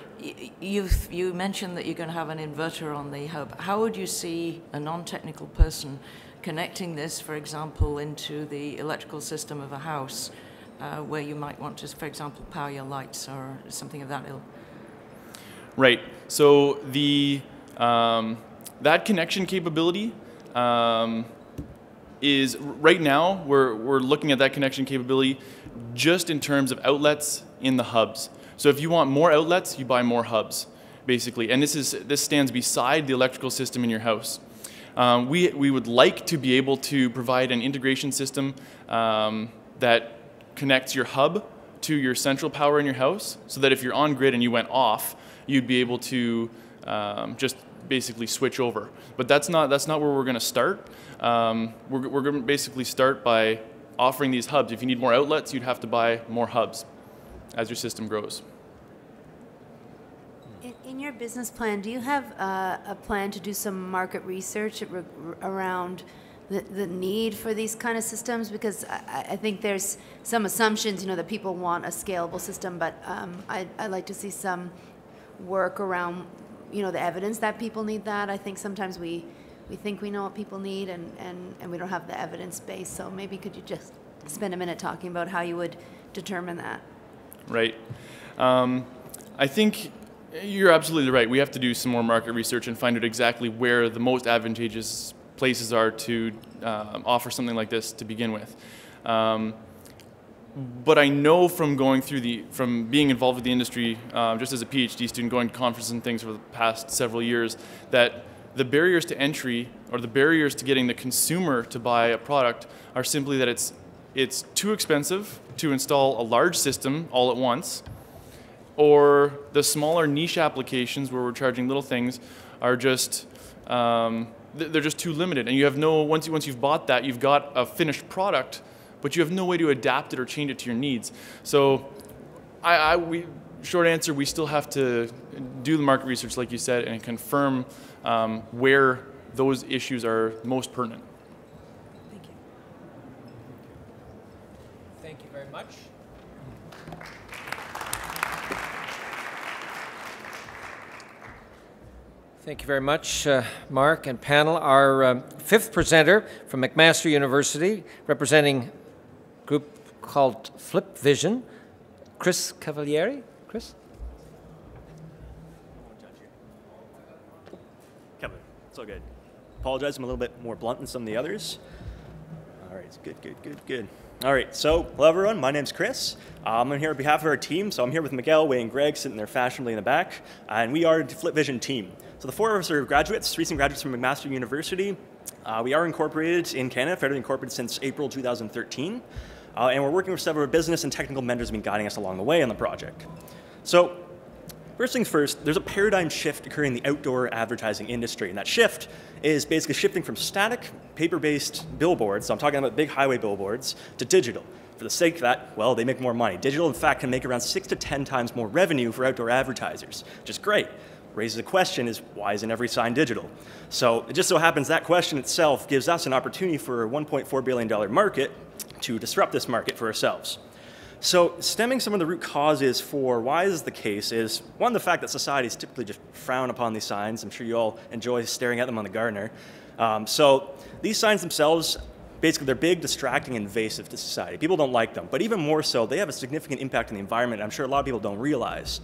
You mentioned that you're going to have an inverter on the hub. How would you see a non-technical person connecting this, for example, into the electrical system of a house, where you might want to, for example, power your lights or something of that ilk?
Right. So that connection capability is right now we're looking at that connection capability just in terms of outlets in the hubs. So if you want more outlets, you buy more hubs, basically. And this stands beside the electrical system in your house. We would like to be able to provide an integration system that connects your hub to your central power in your house, so that if you're on grid and you went off, you'd be able to just basically switch over. But that's not where we're going to start. We're going to basically start by offering these hubs. If you need more outlets, you'd have to buy more hubs as your system grows.
In your business plan, do you have a plan to do some market research around the need for these kind of systems? Because I think there's some assumptions, you know, that people want a scalable system, but I'd like to see some work around, you know, the evidence that people need that. I think sometimes we think we know what people need and we don't have the evidence base. So maybe could you just spend a minute talking about how you would determine that?
Right. I think you're absolutely right. We have to do some more market research and find out exactly where the most advantageous places are to offer something like this to begin with. But I know from going through from being involved with the industry, just as a PhD student, going to conferences and things for the past several years, that the barriers to entry or the barriers to getting the consumer to buy a product are simply that it's too expensive to install a large system all at once, or the smaller niche applications where we're charging little things are just they're just too limited, and you have no, once you've bought that, you've got a finished product, but you have no way to adapt it or change it to your needs. So short answer, we still have to do the market research like you said and confirm where those issues are most pertinent.
Thank you.
Thank you very much. Thank you very much, Mark and panel. Our fifth presenter from McMaster University, representing a group called Flip Vision, Chris Cavalieri. Chris?
Kevin, it's all good. Apologize, I'm a little bit more blunt than some of the others. All right, it's good. All right, so hello everyone, my name's Chris. I'm here on behalf of our team, so I'm here with Miguel, Wei, and Greg sitting there fashionably in the back, and we are the Flip Vision team. So the four of us are graduates, recent graduates from McMaster University. We are incorporated in Canada, federally incorporated since April 2013, and we're working with several business and technical mentors who have been guiding us along the way on the project. So first things first, there's a paradigm shift occurring in the outdoor advertising industry, and that shift is basically shifting from static, paper-based billboards, so I'm talking about big highway billboards, to digital. For the sake of that, well, they make more money. Digital, in fact, can make around 6 to 10 times more revenue for outdoor advertisers, which is great. Raises the question is, why isn't every sign digital? So it just so happens that question itself gives us an opportunity for a $1.4 billion market to disrupt this market for ourselves. So stemming some of the root causes for why this is the case is, one, the fact that societies typically just frown upon these signs. I'm sure you all enjoy staring at them on the Gardener. So these signs themselves, basically they're big, distracting, and invasive to society. People don't like them, but even more so, they have a significant impact on the environment. I'm sure a lot of people don't realize.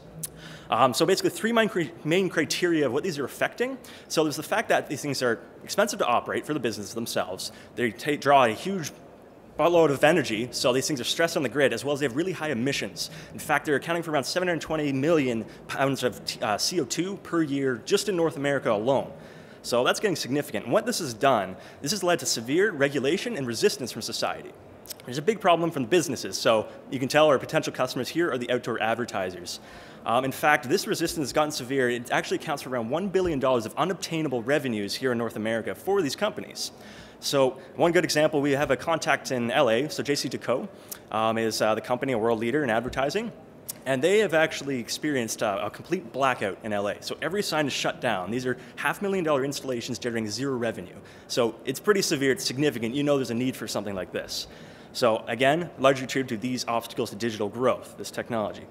So basically three main criteria of what these are affecting. So there's the fact that these things are expensive to operate for the businesses themselves. They draw a huge buttload of energy, so these things are stressed on the grid, as well as they have really high emissions. In fact, they're accounting for around 720 million pounds of CO2 per year just in North America alone. So that's getting significant. And what this has done, this has led to severe regulation and resistance from society. There's a big problem from the businesses, so you can tell our potential customers here are the outdoor advertisers. In fact, this resistance has gotten severe. It actually accounts for around $1 billion of unobtainable revenues here in North America for these companies. So one good example, we have a contact in LA, so JCDecaux is the company, a world leader in advertising, and they have actually experienced a complete blackout in LA. So every sign is shut down. These are $500,000 installations generating zero revenue. So it's pretty severe, it's significant. You know there's a need for something like this. So again, largely attributed to these obstacles to digital growth, this technology.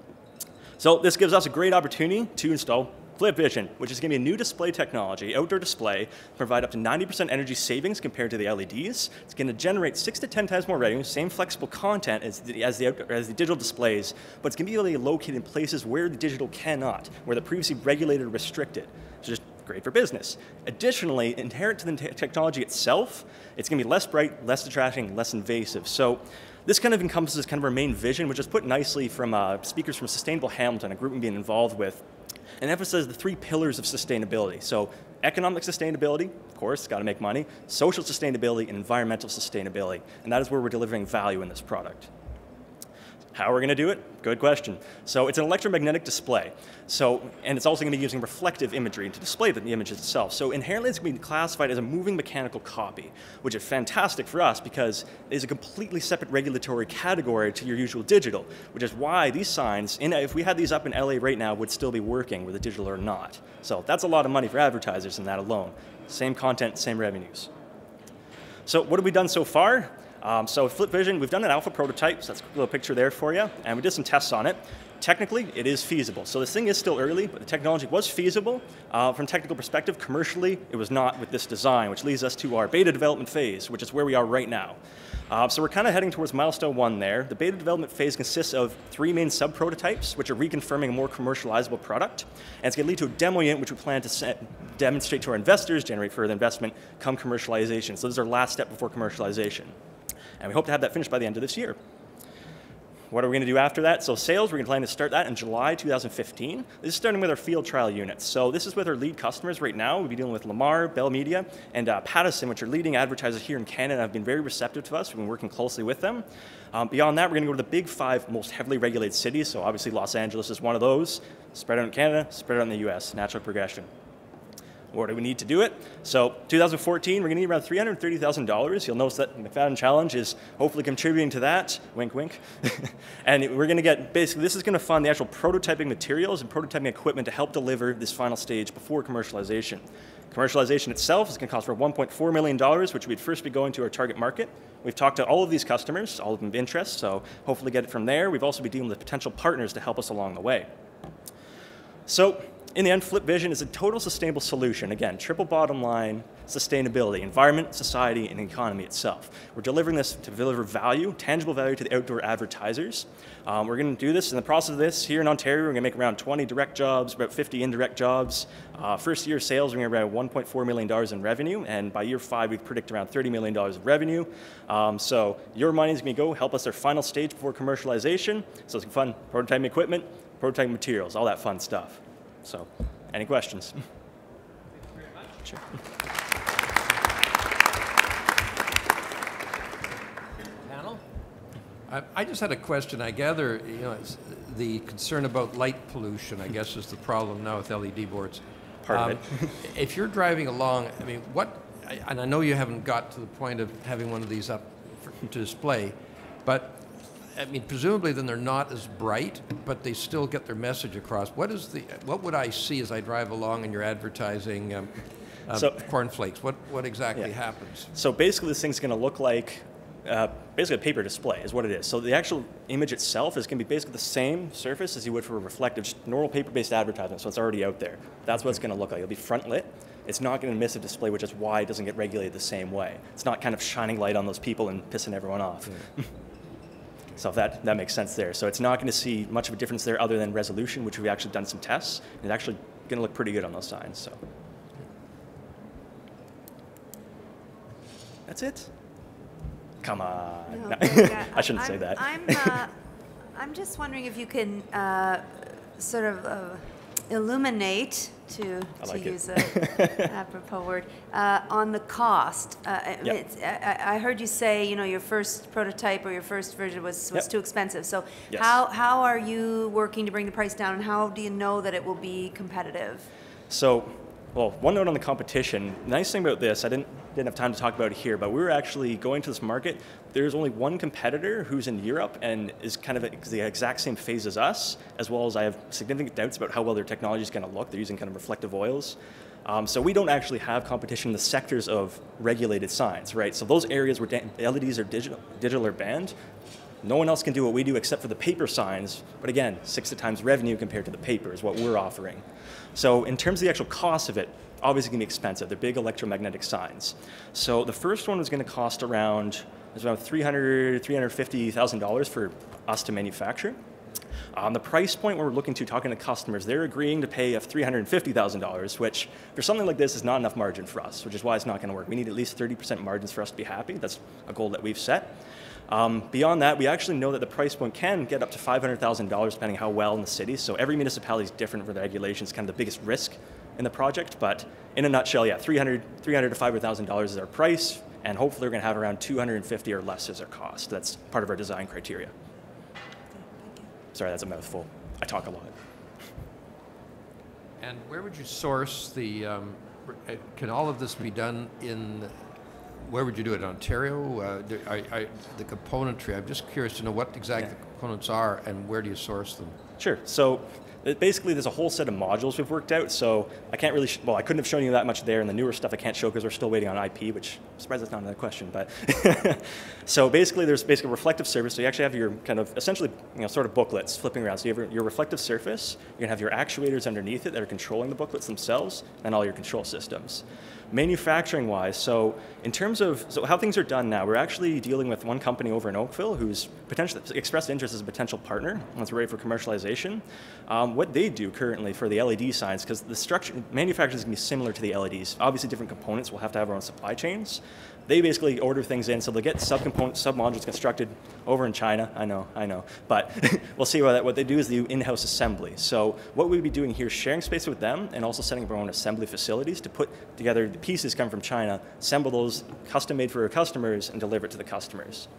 So this gives us a great opportunity to install Flip Vision, which is going to be a new display technology, outdoor display, provide up to 90% energy savings compared to the LEDs. It's going to generate 6 to 10 times more revenue, same flexible content as the digital displays, but it's going to be really located in places where the digital cannot, where the previously regulated or restricted. So just great for business. Additionally, inherent to the technology itself, it's going to be less bright, less distracting, less invasive. So this kind of encompasses kind of our main vision, which is put nicely from speakers from Sustainable Hamilton, a group we've been involved with, and emphasizes the 3 pillars of sustainability. So economic sustainability, of course, got to make money, social sustainability, and environmental sustainability. And that is where we're delivering value in this product. How are we going to do it? Good question. So it's an electromagnetic display. And it's also going to be using reflective imagery to display the images itself. So inherently it's going to be classified as a moving mechanical copy, which is fantastic for us because it is a completely separate regulatory category to your usual digital, which is why these signs, if we had these up in LA right now, would still be working with the digital or not. So that's a lot of money for advertisers in that alone. Same content, same revenues. So what have we done so far? So Flip Vision, we've done an alpha prototype, so that's a little picture there for you, and we did some tests on it. Technically, it is feasible. So this thing is still early, but the technology was feasible. From a technical perspective, commercially, it was not with this design, which leads us to our beta development phase, which is where we are right now. So we're kind of heading towards milestone 1 there. The beta development phase consists of 3 main sub-prototypes, which are reconfirming a more commercializable product. And it's going to lead to a demo unit, which we plan to demonstrate to our investors, generate further investment, come commercialization. So this is our last step before commercialization. And we hope to have that finished by the end of this year. What are we going to do after that? So sales, we're going to plan to start that in July 2015. This is starting with our field trial units. So this is with our lead customers right now. We'll be dealing with Lamar, Bell Media, and Pattison, which are leading advertisers here in Canada and have been very receptive to us. We've been working closely with them. Beyond that, we're going to go to the big 5 most heavily regulated cities. So obviously Los Angeles is one of those. Spread out in Canada, spread out in the US, natural progression. What do we need to do it? So 2014, we're going to need around $330,000. You'll notice that the McFadden Challenge is hopefully contributing to that. Wink, wink. And we're going to get, basically, this is going to fund the actual prototyping materials and prototyping equipment to help deliver this final stage before commercialization. Commercialization itself is going to cost for $1.4 million, which we'd first be going to our target market. We've talked to all of these customers, all of them of interest, so hopefully get it from there. We've also been dealing with potential partners to help us along the way. So, in the end, Flip Vision is a total sustainable solution. Again, triple bottom line, sustainability, environment, society, and economy itself. We're delivering this to deliver value, tangible value to the outdoor advertisers. We're going to do this in the process of this here in Ontario. We're going to make around 20 direct jobs, about 50 indirect jobs. First year sales, we're going to have around $1.4 million in revenue, and by year 5, we predict around $30 million of revenue. So your money is going to go help us our final stage before commercialization. So it's fun, prototyping equipment, prototyping materials, all that fun stuff. So, any questions?
Thank you very much.
Sure.
Panel?
I just had a question. I gather, the concern about light pollution, I guess, is the problem now with LED boards.
Part of it.
If you're driving along, I mean, and I know you haven't got to the point of having one of these up to display, but I mean, presumably then they're not as bright, but they still get their message across. What would I see as I drive along and you're advertising cornflakes? What exactly happens?
So basically this thing's going to look like basically a paper display is what it is. So the actual image itself is going to be basically the same surface as you would for a reflective, just normal paper-based advertisement, so it's already out there. That's what it's going to look like. It'll be front lit. It's not going to miss a display, which is why it doesn't get regulated the same way. It's not kind of shining light on those people and pissing everyone off. Yeah. So if that makes sense there. So it's not going to see much of a difference there other than resolution, which we've actually done some tests. And it's actually going to look pretty good on those signs. So that's it. Come on. No, I shouldn't say that.
I'm just wondering if you can sort of illuminate, to use an apropos word, on the cost. I heard you say, your first prototype or your first version was too expensive. So how are you working to bring the price down, and how do you know that it will be competitive?
So, well, one note on the competition. The nice thing about this, I didn't have time to talk about it here, but we were actually going to this market. There's only one competitor who's in Europe and is kind of the exact same phase as us, as well as I have significant doubts about how well their technology is going to look. They're using kind of reflective oils. So we don't actually have competition in the sectors of regulated signs, right? So those areas where LEDs are digital or banned, no one else can do what we do except for the paper signs. But again, 6 times revenue compared to the paper is what we're offering. So in terms of the actual cost of it, obviously going to be expensive. They're big electromagnetic signs. So the first one was going to cost around $350,000 for us to manufacture. The price point where we're looking to talking to customers, they're agreeing to pay $350,000, which for something like this is not enough margin for us, which is why it's not going to work. We need at least 30% margins for us to be happy. That's a goal that we've set. Beyond that, we actually know that the price point can get up to $500,000 depending how well in the city. So every municipality is different for the regulations, kind of the biggest risk in the project. But in a nutshell, yeah, $300,000 to $500,000 is our price, and hopefully we're going to have around $250,000 or less as our cost. That's part of our design criteria. Sorry, that's a mouthful. I talk a lot.
And where would you source the? Can all of this be done in? Where would you do it? Ontario? The componentry. I'm just curious to know what exactly the components are and where do you source them?
Sure. So
Basically, there's a whole set of modules we've worked out, so I can't really, well, I couldn't have shown you that much there, and the newer stuff I can't show because we're still waiting on IP, which I'm surprised that's not another question, but. So basically, there's basically a reflective surface, so you actually have your kind of, essentially, sort of booklets flipping around. So you have your reflective surface, you're gonna have your actuators underneath it that are controlling the booklets themselves, and all your control systems. Manufacturing-wise, so in terms of how things are done now, we're actually dealing with one company over in Oakville who's potentially expressed interest as a potential partner once we're ready for commercialization. What they do currently for the LED signs, because the structure manufacturing is going to be similar to the LEDs, obviously different components, we'll have to have our own supply chains. They basically order things in, so they'll get subcomponents, submodules constructed over in China. I know, but we'll see what they do is they do in-house assembly. So what we'd be doing here is sharing space with them and also setting up our own assembly facilities to put together the pieces come from China, assemble those custom made for our customers and deliver it to the customers.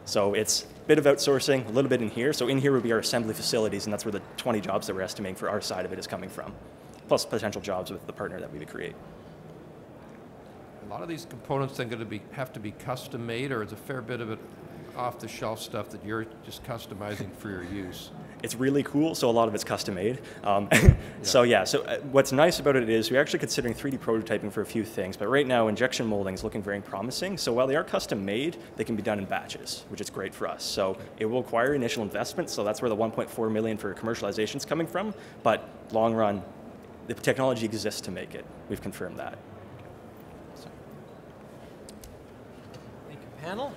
So it's a bit of outsourcing, a little bit in here. So in here would be our assembly facilities, and that's where the 20 jobs that we're estimating for our side of it is coming from, plus potential jobs with the partner that we would create.
A lot of these components then going to have to be custom made, or is a fair bit of it off-the-shelf stuff that you're just customizing for your use?
It's really cool, so a lot of it's custom made. So what's nice about it is we're actually considering 3D prototyping for a few things, but right now injection molding is looking very promising. So while they are custom made, they can be done in batches, which is great for us. So it will require initial investment, so that's where the 1.4 million for commercialization is coming from, but long run, the technology exists to make it. We've confirmed that.
Thank you, panel.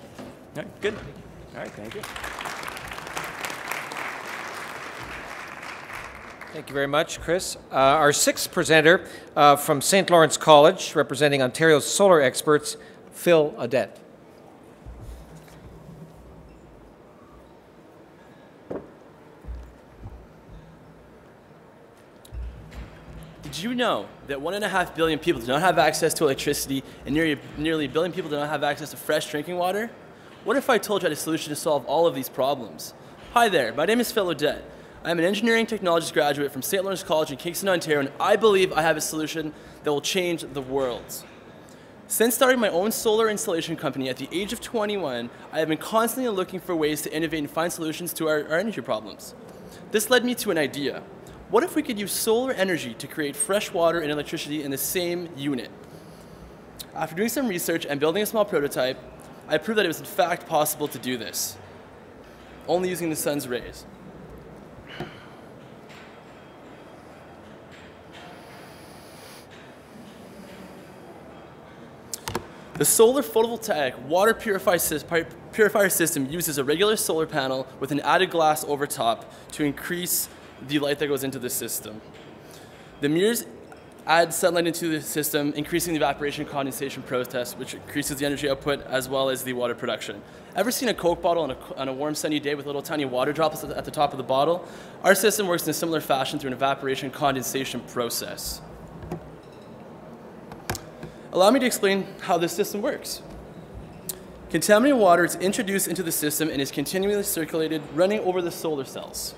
All right, good. All right, thank you.
Thank you very much, Chris. Our sixth presenter from St. Lawrence College, representing Ontario's solar experts, Phil Audette.
Did you know that 1.5 billion people do not have access to electricity and nearly a billion people do not have access to fresh drinking water? What if I told you I had a solution to solve all of these problems? Hi there, my name is Phil Audette. I'm an engineering technologies graduate from St. Lawrence College in Kingston, Ontario, and I believe I have a solution that will change the world. Since starting my own solar installation company at the age of 21, I have been constantly looking for ways to innovate and find solutions to our energy problems. This led me to an idea. What if we could use solar energy to create fresh water and electricity in the same unit? After doing some research and building a small prototype, I proved that it was in fact possible to do this, only using the sun's rays. The solar photovoltaic water purifier system uses a regular solar panel with an added glass over top to increase the light that goes into the system. The mirrors add sunlight into the system, increasing the evaporation condensation process, which increases the energy output as well as the water production. Ever seen a Coke bottle on a warm sunny day with little tiny water droplets at the top of the bottle? Our system works in a similar fashion through an evaporation condensation process. Allow me to explain how this system works. Contaminated water is introduced into the system and is continually circulated, running over the solar cells.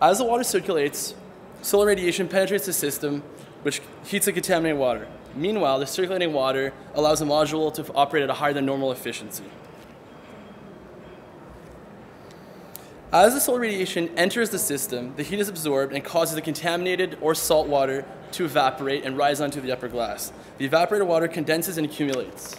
As the water circulates, solar radiation penetrates the system, which heats the contaminated water. Meanwhile, the circulating water allows the module to operate at a higher than normal efficiency. As the solar radiation enters the system, the heat is absorbed and causes the contaminated or salt water to evaporate and rise onto the upper glass. The evaporated water condenses and accumulates.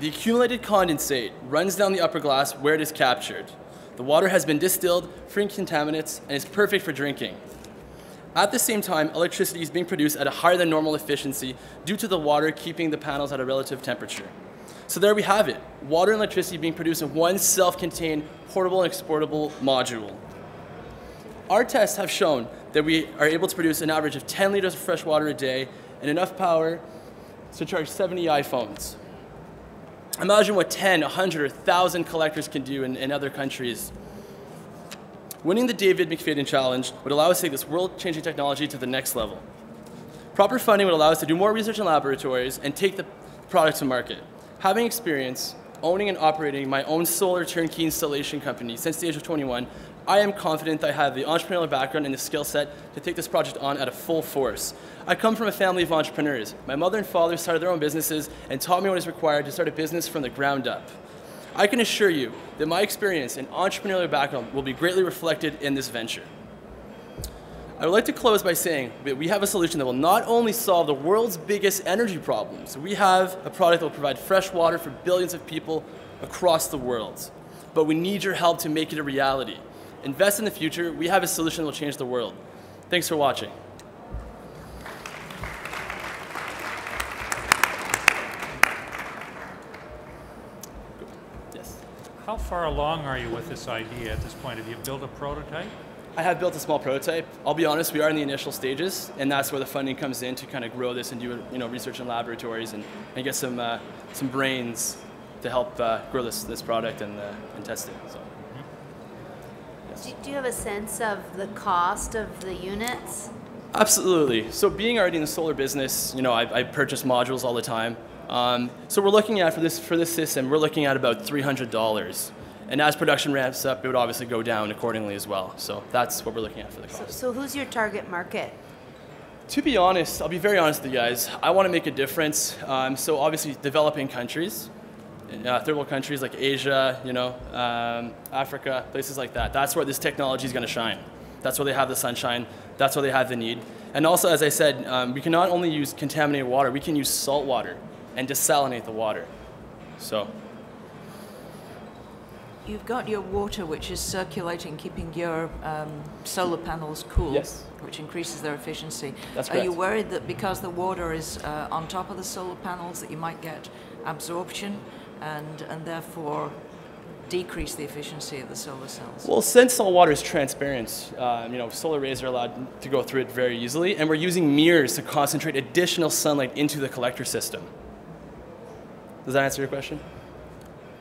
The accumulated condensate runs down the upper glass where it is captured. The water has been distilled, freeing contaminants, and is perfect for drinking. At the same time, electricity is being produced at a higher than normal efficiency due to the water keeping the panels at a relative temperature. So there we have it, water and electricity being produced in one self-contained, portable and exportable module. Our tests have shown that we are able to produce an average of 10 liters of fresh water a day and enough power to charge 70 iPhones. Imagine what 10, 100, or 1,000 collectors can do in other countries. Winning the David McFadden Challenge would allow us to take this world-changing technology to the next level. Proper funding would allow us to do more research in laboratories and take the product to market. Having experience owning and operating my own solar turnkey installation company since the age of 21, I am confident that I have the entrepreneurial background and the skill set to take this project on at a full force. I come from a family of entrepreneurs. My mother and father started their own businesses and taught me what is required to start a business from the ground up. I can assure you that my experience and entrepreneurial background will be greatly reflected in this venture. I would like to close by saying that we have a solution that will not only solve the world's biggest energy problems, we have a product that will provide fresh water for billions of people across the world. But we need your help to make it a reality. Invest in the future. We have a solution that will change the world. Thanks for watching. Yes.
How far along are you with this idea at this point? Have you built a prototype?
I have built a small prototype. I'll be honest, we are in the initial stages, and that's where the funding comes in to kind of grow this and do research in laboratories and get some brains to help grow this product and test it. So. Yes.
Do you have a sense of the cost of the units?
Absolutely. So being already in the solar business, I purchase modules all the time. So we're looking at, for this system, we're looking at about $300. And as production ramps up, it would obviously go down accordingly as well. So that's what we're looking at for the cost.
So who's your target market?
To be honest, I'll be very honest with you guys. I want to make a difference. So obviously developing countries, third world countries like Asia, Africa, places like that. That's where this technology is going to shine. That's where they have the sunshine. That's where they have the need. And also, as I said, we can not only use contaminated water, we can use salt water and desalinate the water. So.
You've got your water, which is circulating, keeping your solar panels cool,
yes,
which increases their efficiency.
That's
Are
correct.
you worried that because the water is on top of the solar panels that you might get absorption and therefore decrease the efficiency of the solar cells?
Well, since salt water is transparent, solar rays are allowed to go through it very easily, and we're using mirrors to concentrate additional sunlight into the collector system. Does that answer your question?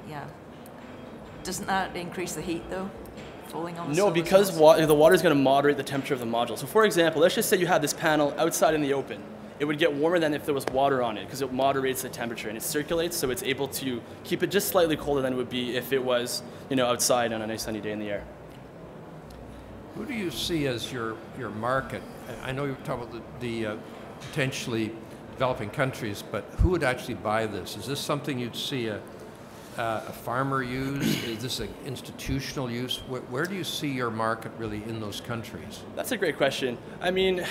Yeah. Doesn't that increase the heat, though, falling on the
No,
solar
because
cells?
the water is going to moderate the temperature of the module. So for example, let's just say you had this panel outside in the open. It would get warmer than if there was water on it because it moderates the temperature and it circulates, so it's able to keep it just slightly colder than it would be if it was outside on a nice sunny day in the air.
Who do you see as your market? I know you're talking about the potentially developing countries, but who would actually buy this? Is this something you'd see a farmer use? Is this an institutional use? Where do you see your market really in those countries?
That's a great question. I mean,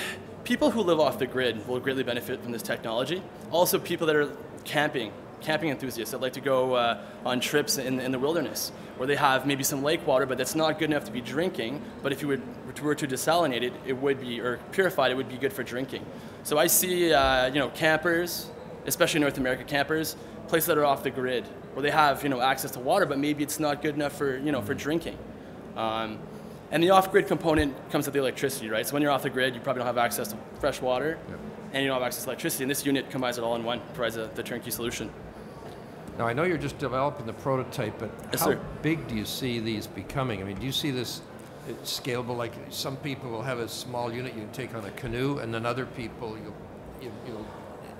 people who live off the grid will greatly benefit from this technology. Also, people that are camping enthusiasts that like to go on trips in the wilderness, where they have maybe some lake water, but that's not good enough to be drinking. But if you were to desalinate it, it would be, or purified, it would be good for drinking. So I see, campers, especially North America campers, places that are off the grid, where they have access to water, but maybe it's not good enough for for drinking. And the off-grid component comes with the electricity, right? So when you're off the grid, you probably don't have access to fresh water, and you don't have access to electricity. And this unit combines it all in one, provides the turnkey solution.
Now I know you're just developing the prototype, but
Yes,
how
sir.
big do you see these becoming? I mean, do you see this scalable? Like some people will have a small unit you can take on a canoe, and then other people you'll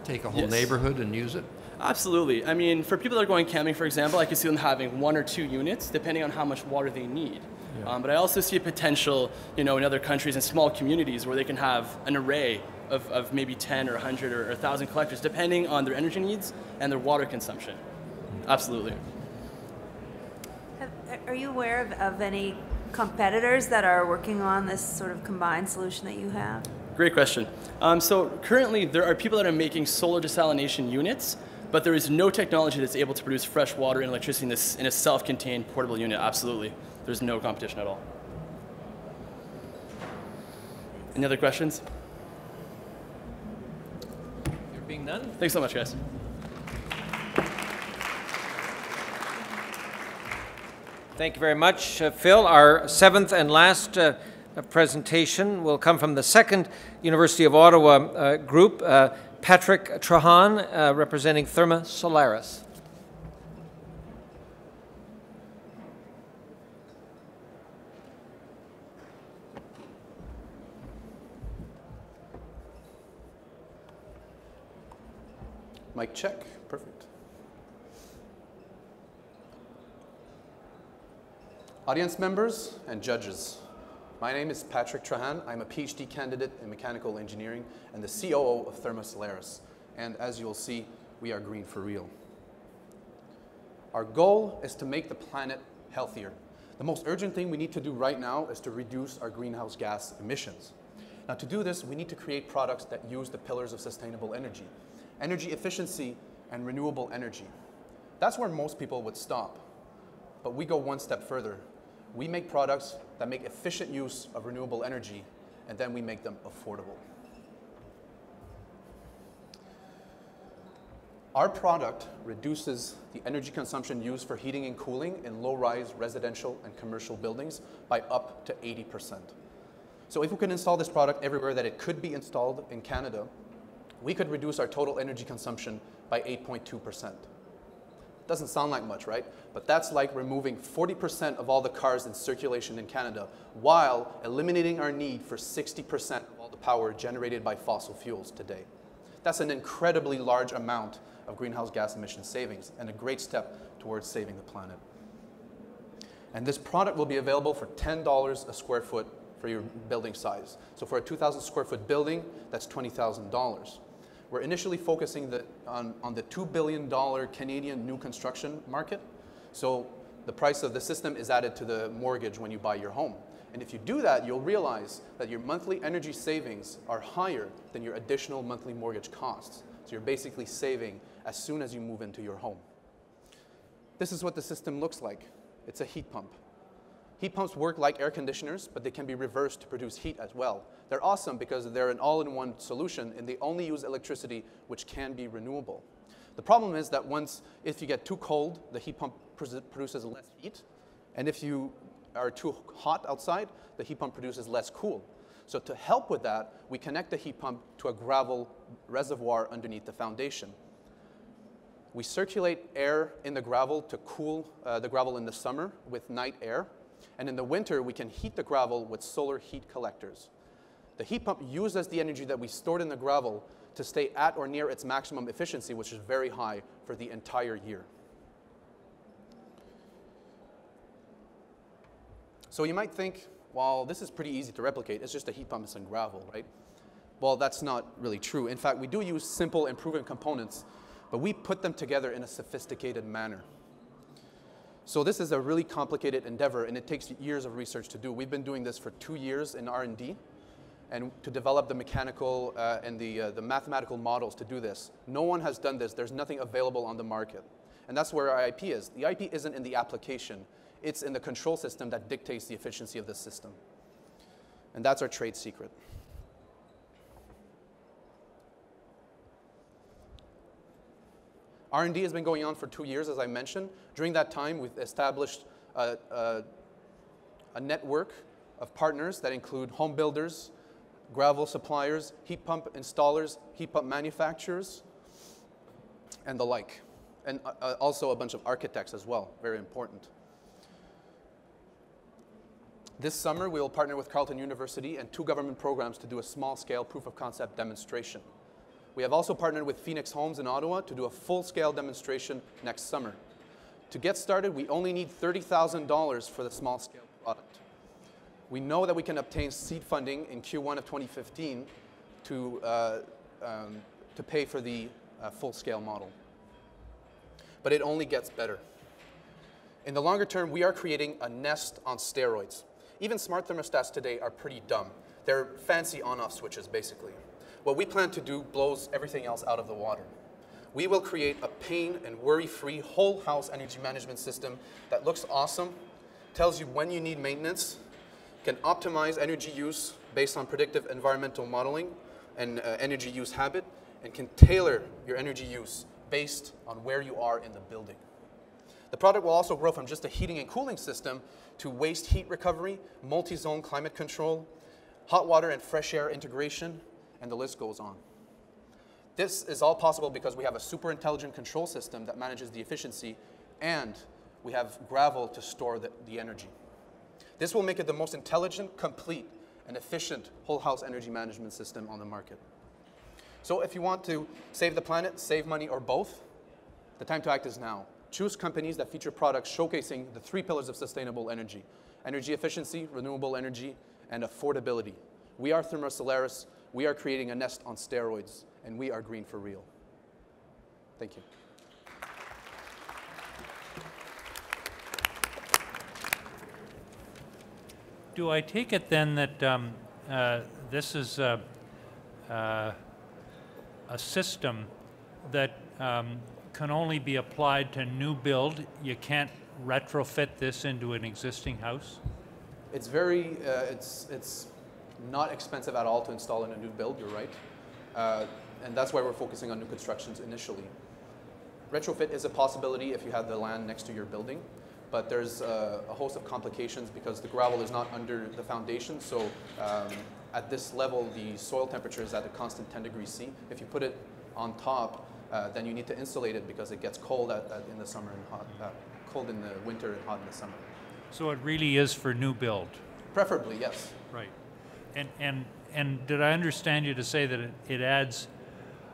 take a whole
Yes.
neighborhood and use it?
Absolutely. I mean, for people that are going camping, for example, I can see them having 1 or 2 units, depending on how much water they need.
Yeah.
But I also see a potential, in other countries and small communities where they can have an array of maybe 10 or 100 or 1,000 collectors, depending on their energy needs and their water consumption. Absolutely.
Are you aware of any competitors that are working on this sort of combined solution that you have?
Great question. So currently, there are people that are making solar desalination units, but there is no technology that's able to produce fresh water and electricity in a self-contained portable unit. Absolutely. There's no competition at all. Any other questions?
You're being done?
Thanks so much, guys.
Thank you very much, Phil. Our 7th and last presentation will come from the second University of Ottawa group, Patrick Trahan, representing Therma Solaris.
Mic check, perfect. Audience members and judges, my name is Patrick Trahan. I'm a PhD candidate in mechanical engineering and the COO of Therma Solaris. And as you'll see, we are green for real. Our goal is to make the planet healthier. The most urgent thing we need to do right now is to reduce our greenhouse gas emissions. Now, to do this, we need to create products that use the pillars of sustainable energy: energy efficiency and renewable energy. That's where most people would stop. But we go one step further. We make products that make efficient use of renewable energy, and then we make them affordable. Our product reduces the energy consumption used for heating and cooling in low-rise residential and commercial buildings by up to 80%. So if we could install this product everywhere that it could be installed in Canada, we could reduce our total energy consumption by 8.2%. Doesn't sound like much, right? But that's like removing 40% of all the cars in circulation in Canada, while eliminating our need for 60% of all the power generated by fossil fuels today. That's an incredibly large amount of greenhouse gas emission savings, and a great step towards saving the planet. And this product will be available for $10 a square foot for your building size. So for a 2,000 square foot building, that's $20,000. We're initially focusing on the $2 billion Canadian new construction market. So the price of the system is added to the mortgage when you buy your home. And if you do that, you'll realize that your monthly energy savings are higher than your additional monthly mortgage costs. So you're basically saving as soon as you move into your home. This is what the system looks like. It's a heat pump. Heat pumps work like air conditioners, but they can be reversed to produce heat as well. They're awesome because they're an all-in-one solution, and they only use electricity which can be renewable. The problem is that if you get too cold, the heat pump produces less heat, and if you are too hot outside, the heat pump produces less cool. So to help with that, we connect the heat pump to a gravel reservoir underneath the foundation. We circulate air in the gravel to cool the gravel in the summer with night air. And in the winter, we can heat the gravel with solar heat collectors. The heat pump uses the energy that we stored in the gravel to stay at or near its maximum efficiency, which is very high, for the entire year. So you might think, well, this is pretty easy to replicate. It's just a heat pump and some gravel, right? Well, that's not really true. In fact, we do use simple and proven components, but we put them together in a sophisticated manner. So this is a really complicated endeavor, and it takes years of research to do. We've been doing this for 2 years in R&D, and to develop the mechanical and the mathematical models to do this. No one has done this. There's nothing available on the market. And that's where our IP is. The IP isn't in the application. It's in the control system that dictates the efficiency of the system. And that's our trade secret. R&D has been going on for 2 years, as I mentioned. During that time, we've established a network of partners that include home builders, gravel suppliers, heat pump installers, heat pump manufacturers, and the like. And also a bunch of architects as well, very important. This summer, we will partner with Carleton University and 2 government programs to do a small-scale proof-of-concept demonstration. We have also partnered with Phoenix Homes in Ottawa to do a full-scale demonstration next summer. To get started, we only need $30,000 for the small-scale product. We know that we can obtain seed funding in Q1 of 2015 to pay for the full-scale model. But it only gets better. In the longer term, we are creating a nest on steroids. Even smart thermostats today are pretty dumb. They're fancy on-off switches, basically. What we plan to do blows everything else out of the water. We will create a pain and worry-free whole house energy management system that looks awesome, tells you when you need maintenance, can optimize energy use based on predictive environmental modeling and energy use habit, and can tailor your energy use based on where you are in the building. The product will also grow from just a heating and cooling system to waste heat recovery, multi-zone climate control, hot water and fresh air integration, and the list goes on. This is all possible because we have a super intelligent control system that manages the efficiency, and we have gravel to store the energy. This will make it the most intelligent, complete, and efficient whole house energy management system on the market. So if you want to save the planet, save money, or both, the time to act is now. Choose companies that feature products showcasing the 3 pillars of sustainable energy: energy efficiency, renewable energy, and affordability. We are Thermo Solaris. We are creating a nest on steroids, and we are green for real. Thank you.
Do I take it then that this is a system that can only be applied to new build? You can't retrofit this into an existing house?
It's very, it's not expensive at all to install in a new build, you're right. And that's why we're focusing on new constructions initially. Retrofit is a possibility if you have the land next to your building, but there's a host of complications because the gravel is not under the foundation. So at this level, the soil temperature is at a constant 10 degrees C. If you put it on top, then you need to insulate it because it gets cold in the summer and hot, cold in the winter and hot in the summer.
So it really is for new build?
Preferably, yes.
Right. And did I understand you to say that it adds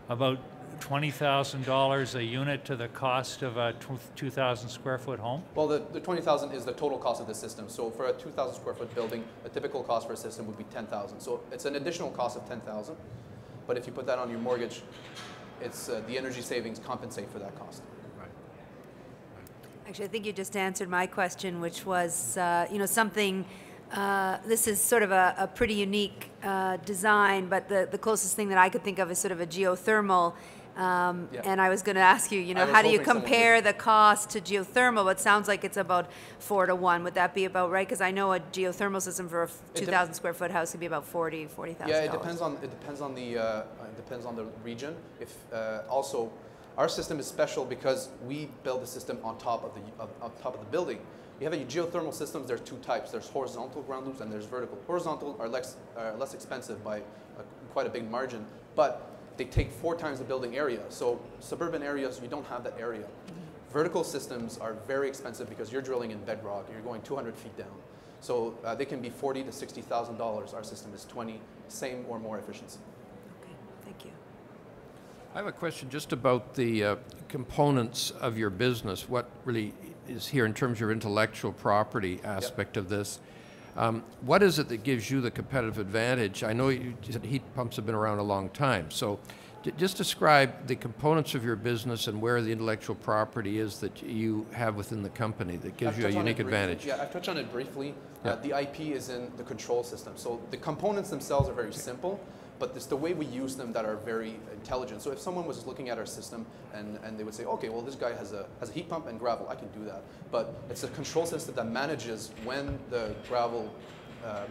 about $20,000 a unit to the cost of a 2,000 square foot home?
Well, the 20,000 is the total cost of the system. So for a 2,000 square foot building, a typical cost for a system would be 10,000. So it's an additional cost of 10,000. But if you put that on your mortgage, it's the energy savings compensate for that cost.
Actually, I think you just answered my question, which was, you know, something, this is sort of a pretty unique design, but the closest thing that I could think of is sort of a geothermal. And I was going to ask you, you know, how do you compare the cost to geothermal? But it sounds like it's about 4 to 1. Would that be about right? Because I know a geothermal system for a 2,000 square foot house could be about $40,000.
Yeah, it depends on the region. If also, our system is special because we build the system on top of the building. You have a geothermal systems. There's two types. There's horizontal ground loops and there's vertical. Horizontal are less expensive by quite a big margin, but they take 4 times the building area. So suburban areas, you don't have that area. Vertical systems are very expensive because you're drilling in bedrock. You're going 200 feet down. So they can be $40,000 to $60,000. Our system is 20, same or more efficiency.
Okay, thank you.
I have a question just about the components of your business. What really is here in terms of your intellectual property aspect of this? What is it that gives you the competitive advantage? I know you said heat pumps have been around a long time, so just describe the components of your business and where the intellectual property is that you have within the company that gives you a unique advantage.
Yeah, I've touched on it briefly. The IP is in the control system. So the components themselves are very simple, but it's the way we use them that are very intelligent. So if someone was looking at our system and they would say, okay, well, this guy has a heat pump and gravel, I can do that. But it's a control system that manages when the gravel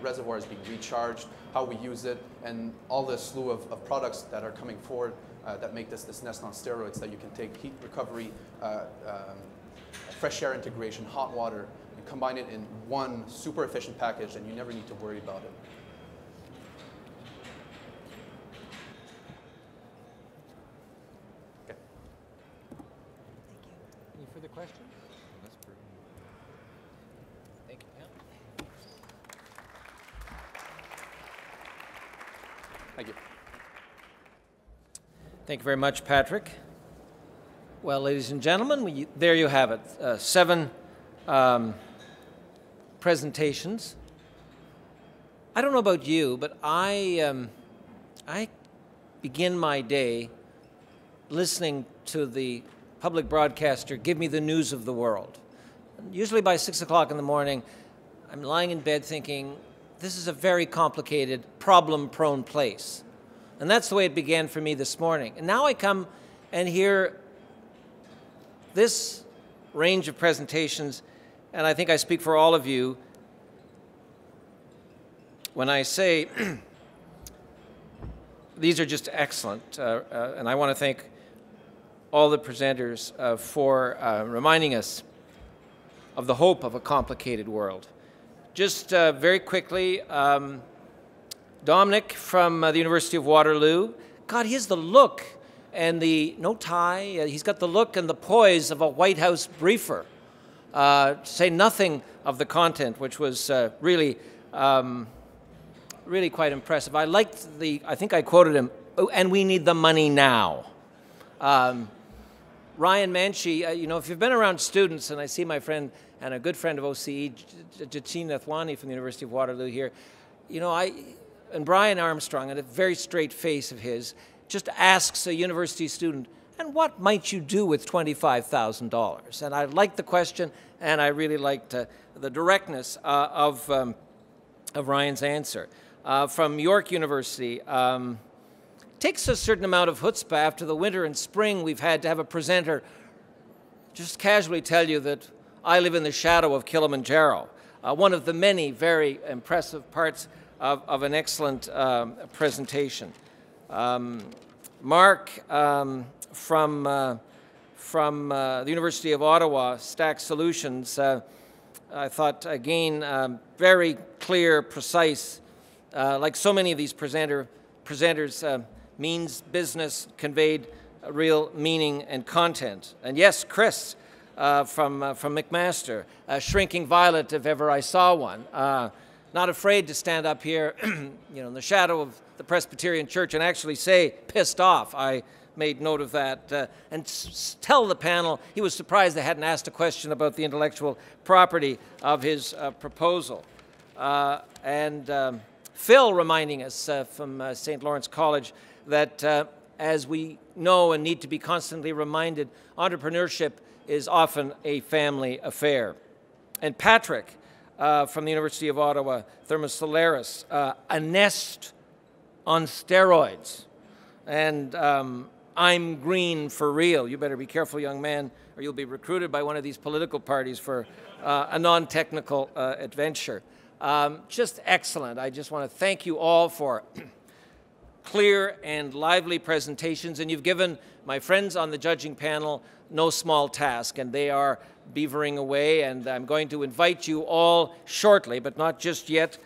reservoir is being recharged, how we use it, and all the slew of products that are coming forward that make this nest on steroids that you can take heat recovery, fresh air integration, hot water, and combine it in one super efficient package, and you never need to worry about it.
Any further questions? Thank you, Pam.
Thank you.
Thank you very much, Patrick. Well, ladies and gentlemen, there you have it. 7 presentations. I don't know about you, but I begin my day listening to the public broadcaster give me the news of the world. Usually by 6 o'clock in the morning, I'm lying in bed thinking, this is a very complicated, problem-prone place. And that's the way it began for me this morning. And now I come and hear this range of presentations, and I think I speak for all of you when I say these are just excellent. And I want to thank all the presenters for reminding us of the hope of a complicated world. Just very quickly, Dominic from the University of Waterloo. God, he has the look and the, no tie, he's got the look and the poise of a White House briefer. Say nothing of the content, which was really quite impressive. I liked I think I quoted him, oh, and we need the money now. Ryan Manshi, you know, if you've been around students, and I see my friend and a good friend of OCE, Jachin Nathwani from the University of Waterloo here, you know, and Brian Armstrong, and a very straight face of his, just asks a university student, and what might you do with $25,000? And I liked the question, and I really liked the directness of Ryan's answer. From York University, takes a certain amount of chutzpah after the winter and spring we've had to have a presenter just casually tell you that I live in the shadow of Kilimanjaro. One of the many very impressive parts of an excellent presentation. Mark from the University of Ottawa, Stack Solutions, I thought, again, very clear, precise, like so many of these presenters, means business conveyed real meaning and content. And yes, Chris from McMaster, shrinking violet if ever I saw one. Not afraid to stand up here, you know, in the shadow of the Presbyterian Church and actually say, pissed off. I made note of that, and tell the panel he was surprised they hadn't asked a question about the intellectual property of his proposal. Phil reminding us from St. Lawrence College that as we know and need to be constantly reminded, entrepreneurship is often a family affair. And Patrick from the University of Ottawa, Thermus Solaris, a nest on steroids. And I'm green for real. You better be careful, young man, or you'll be recruited by one of these political parties for a non-technical adventure. Just excellent. I just want to thank you all for clear and lively presentations, and you've given my friends on the judging panel no small task, and they are beavering away, and I'm going to invite you all shortly, but not just yet,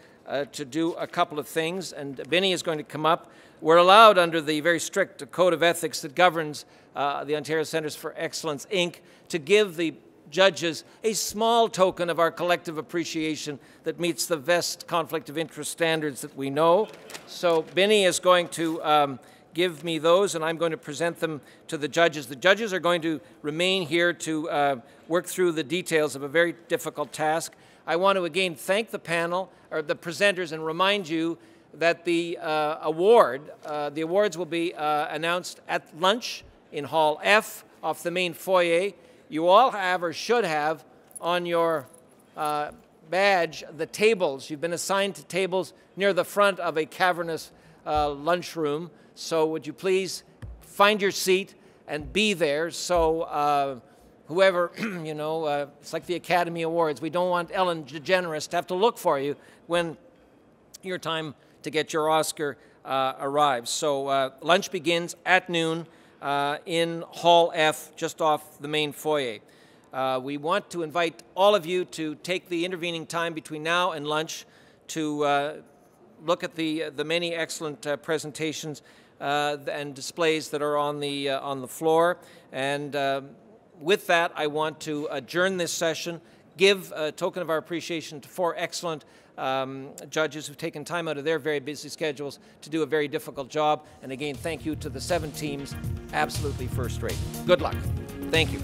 to do a couple of things, and Benny is going to come up. We're allowed under the very strict code of ethics that governs the Ontario Centres for Excellence, Inc., to give the judges a small token of our collective appreciation that meets the best conflict of interest standards that we know. So Benny is going to give me those, and I'm going to present them to the judges. The judges are going to remain here to work through the details of a very difficult task. I want to again thank the panel, or the presenters, and remind you that the awards will be announced at lunch in Hall F off the main foyer. You all have, or should have, on your badge the tables. You've been assigned to tables near the front of a cavernous lunchroom. So would you please find your seat and be there so whoever, you know, it's like the Academy Awards. We don't want Ellen DeGeneres to have to look for you when your time to get your Oscar arrives. So lunch begins at noon in Hall F, just off the main foyer. We want to invite all of you to take the intervening time between now and lunch to look at the many excellent presentations and displays that are on the floor. And with that, I want to adjourn this session, give a token of our appreciation to 4 excellent judges who've taken time out of their very busy schedules to do a very difficult job. And again, thank you to the 7 teams, absolutely first rate. Good luck. Thank you.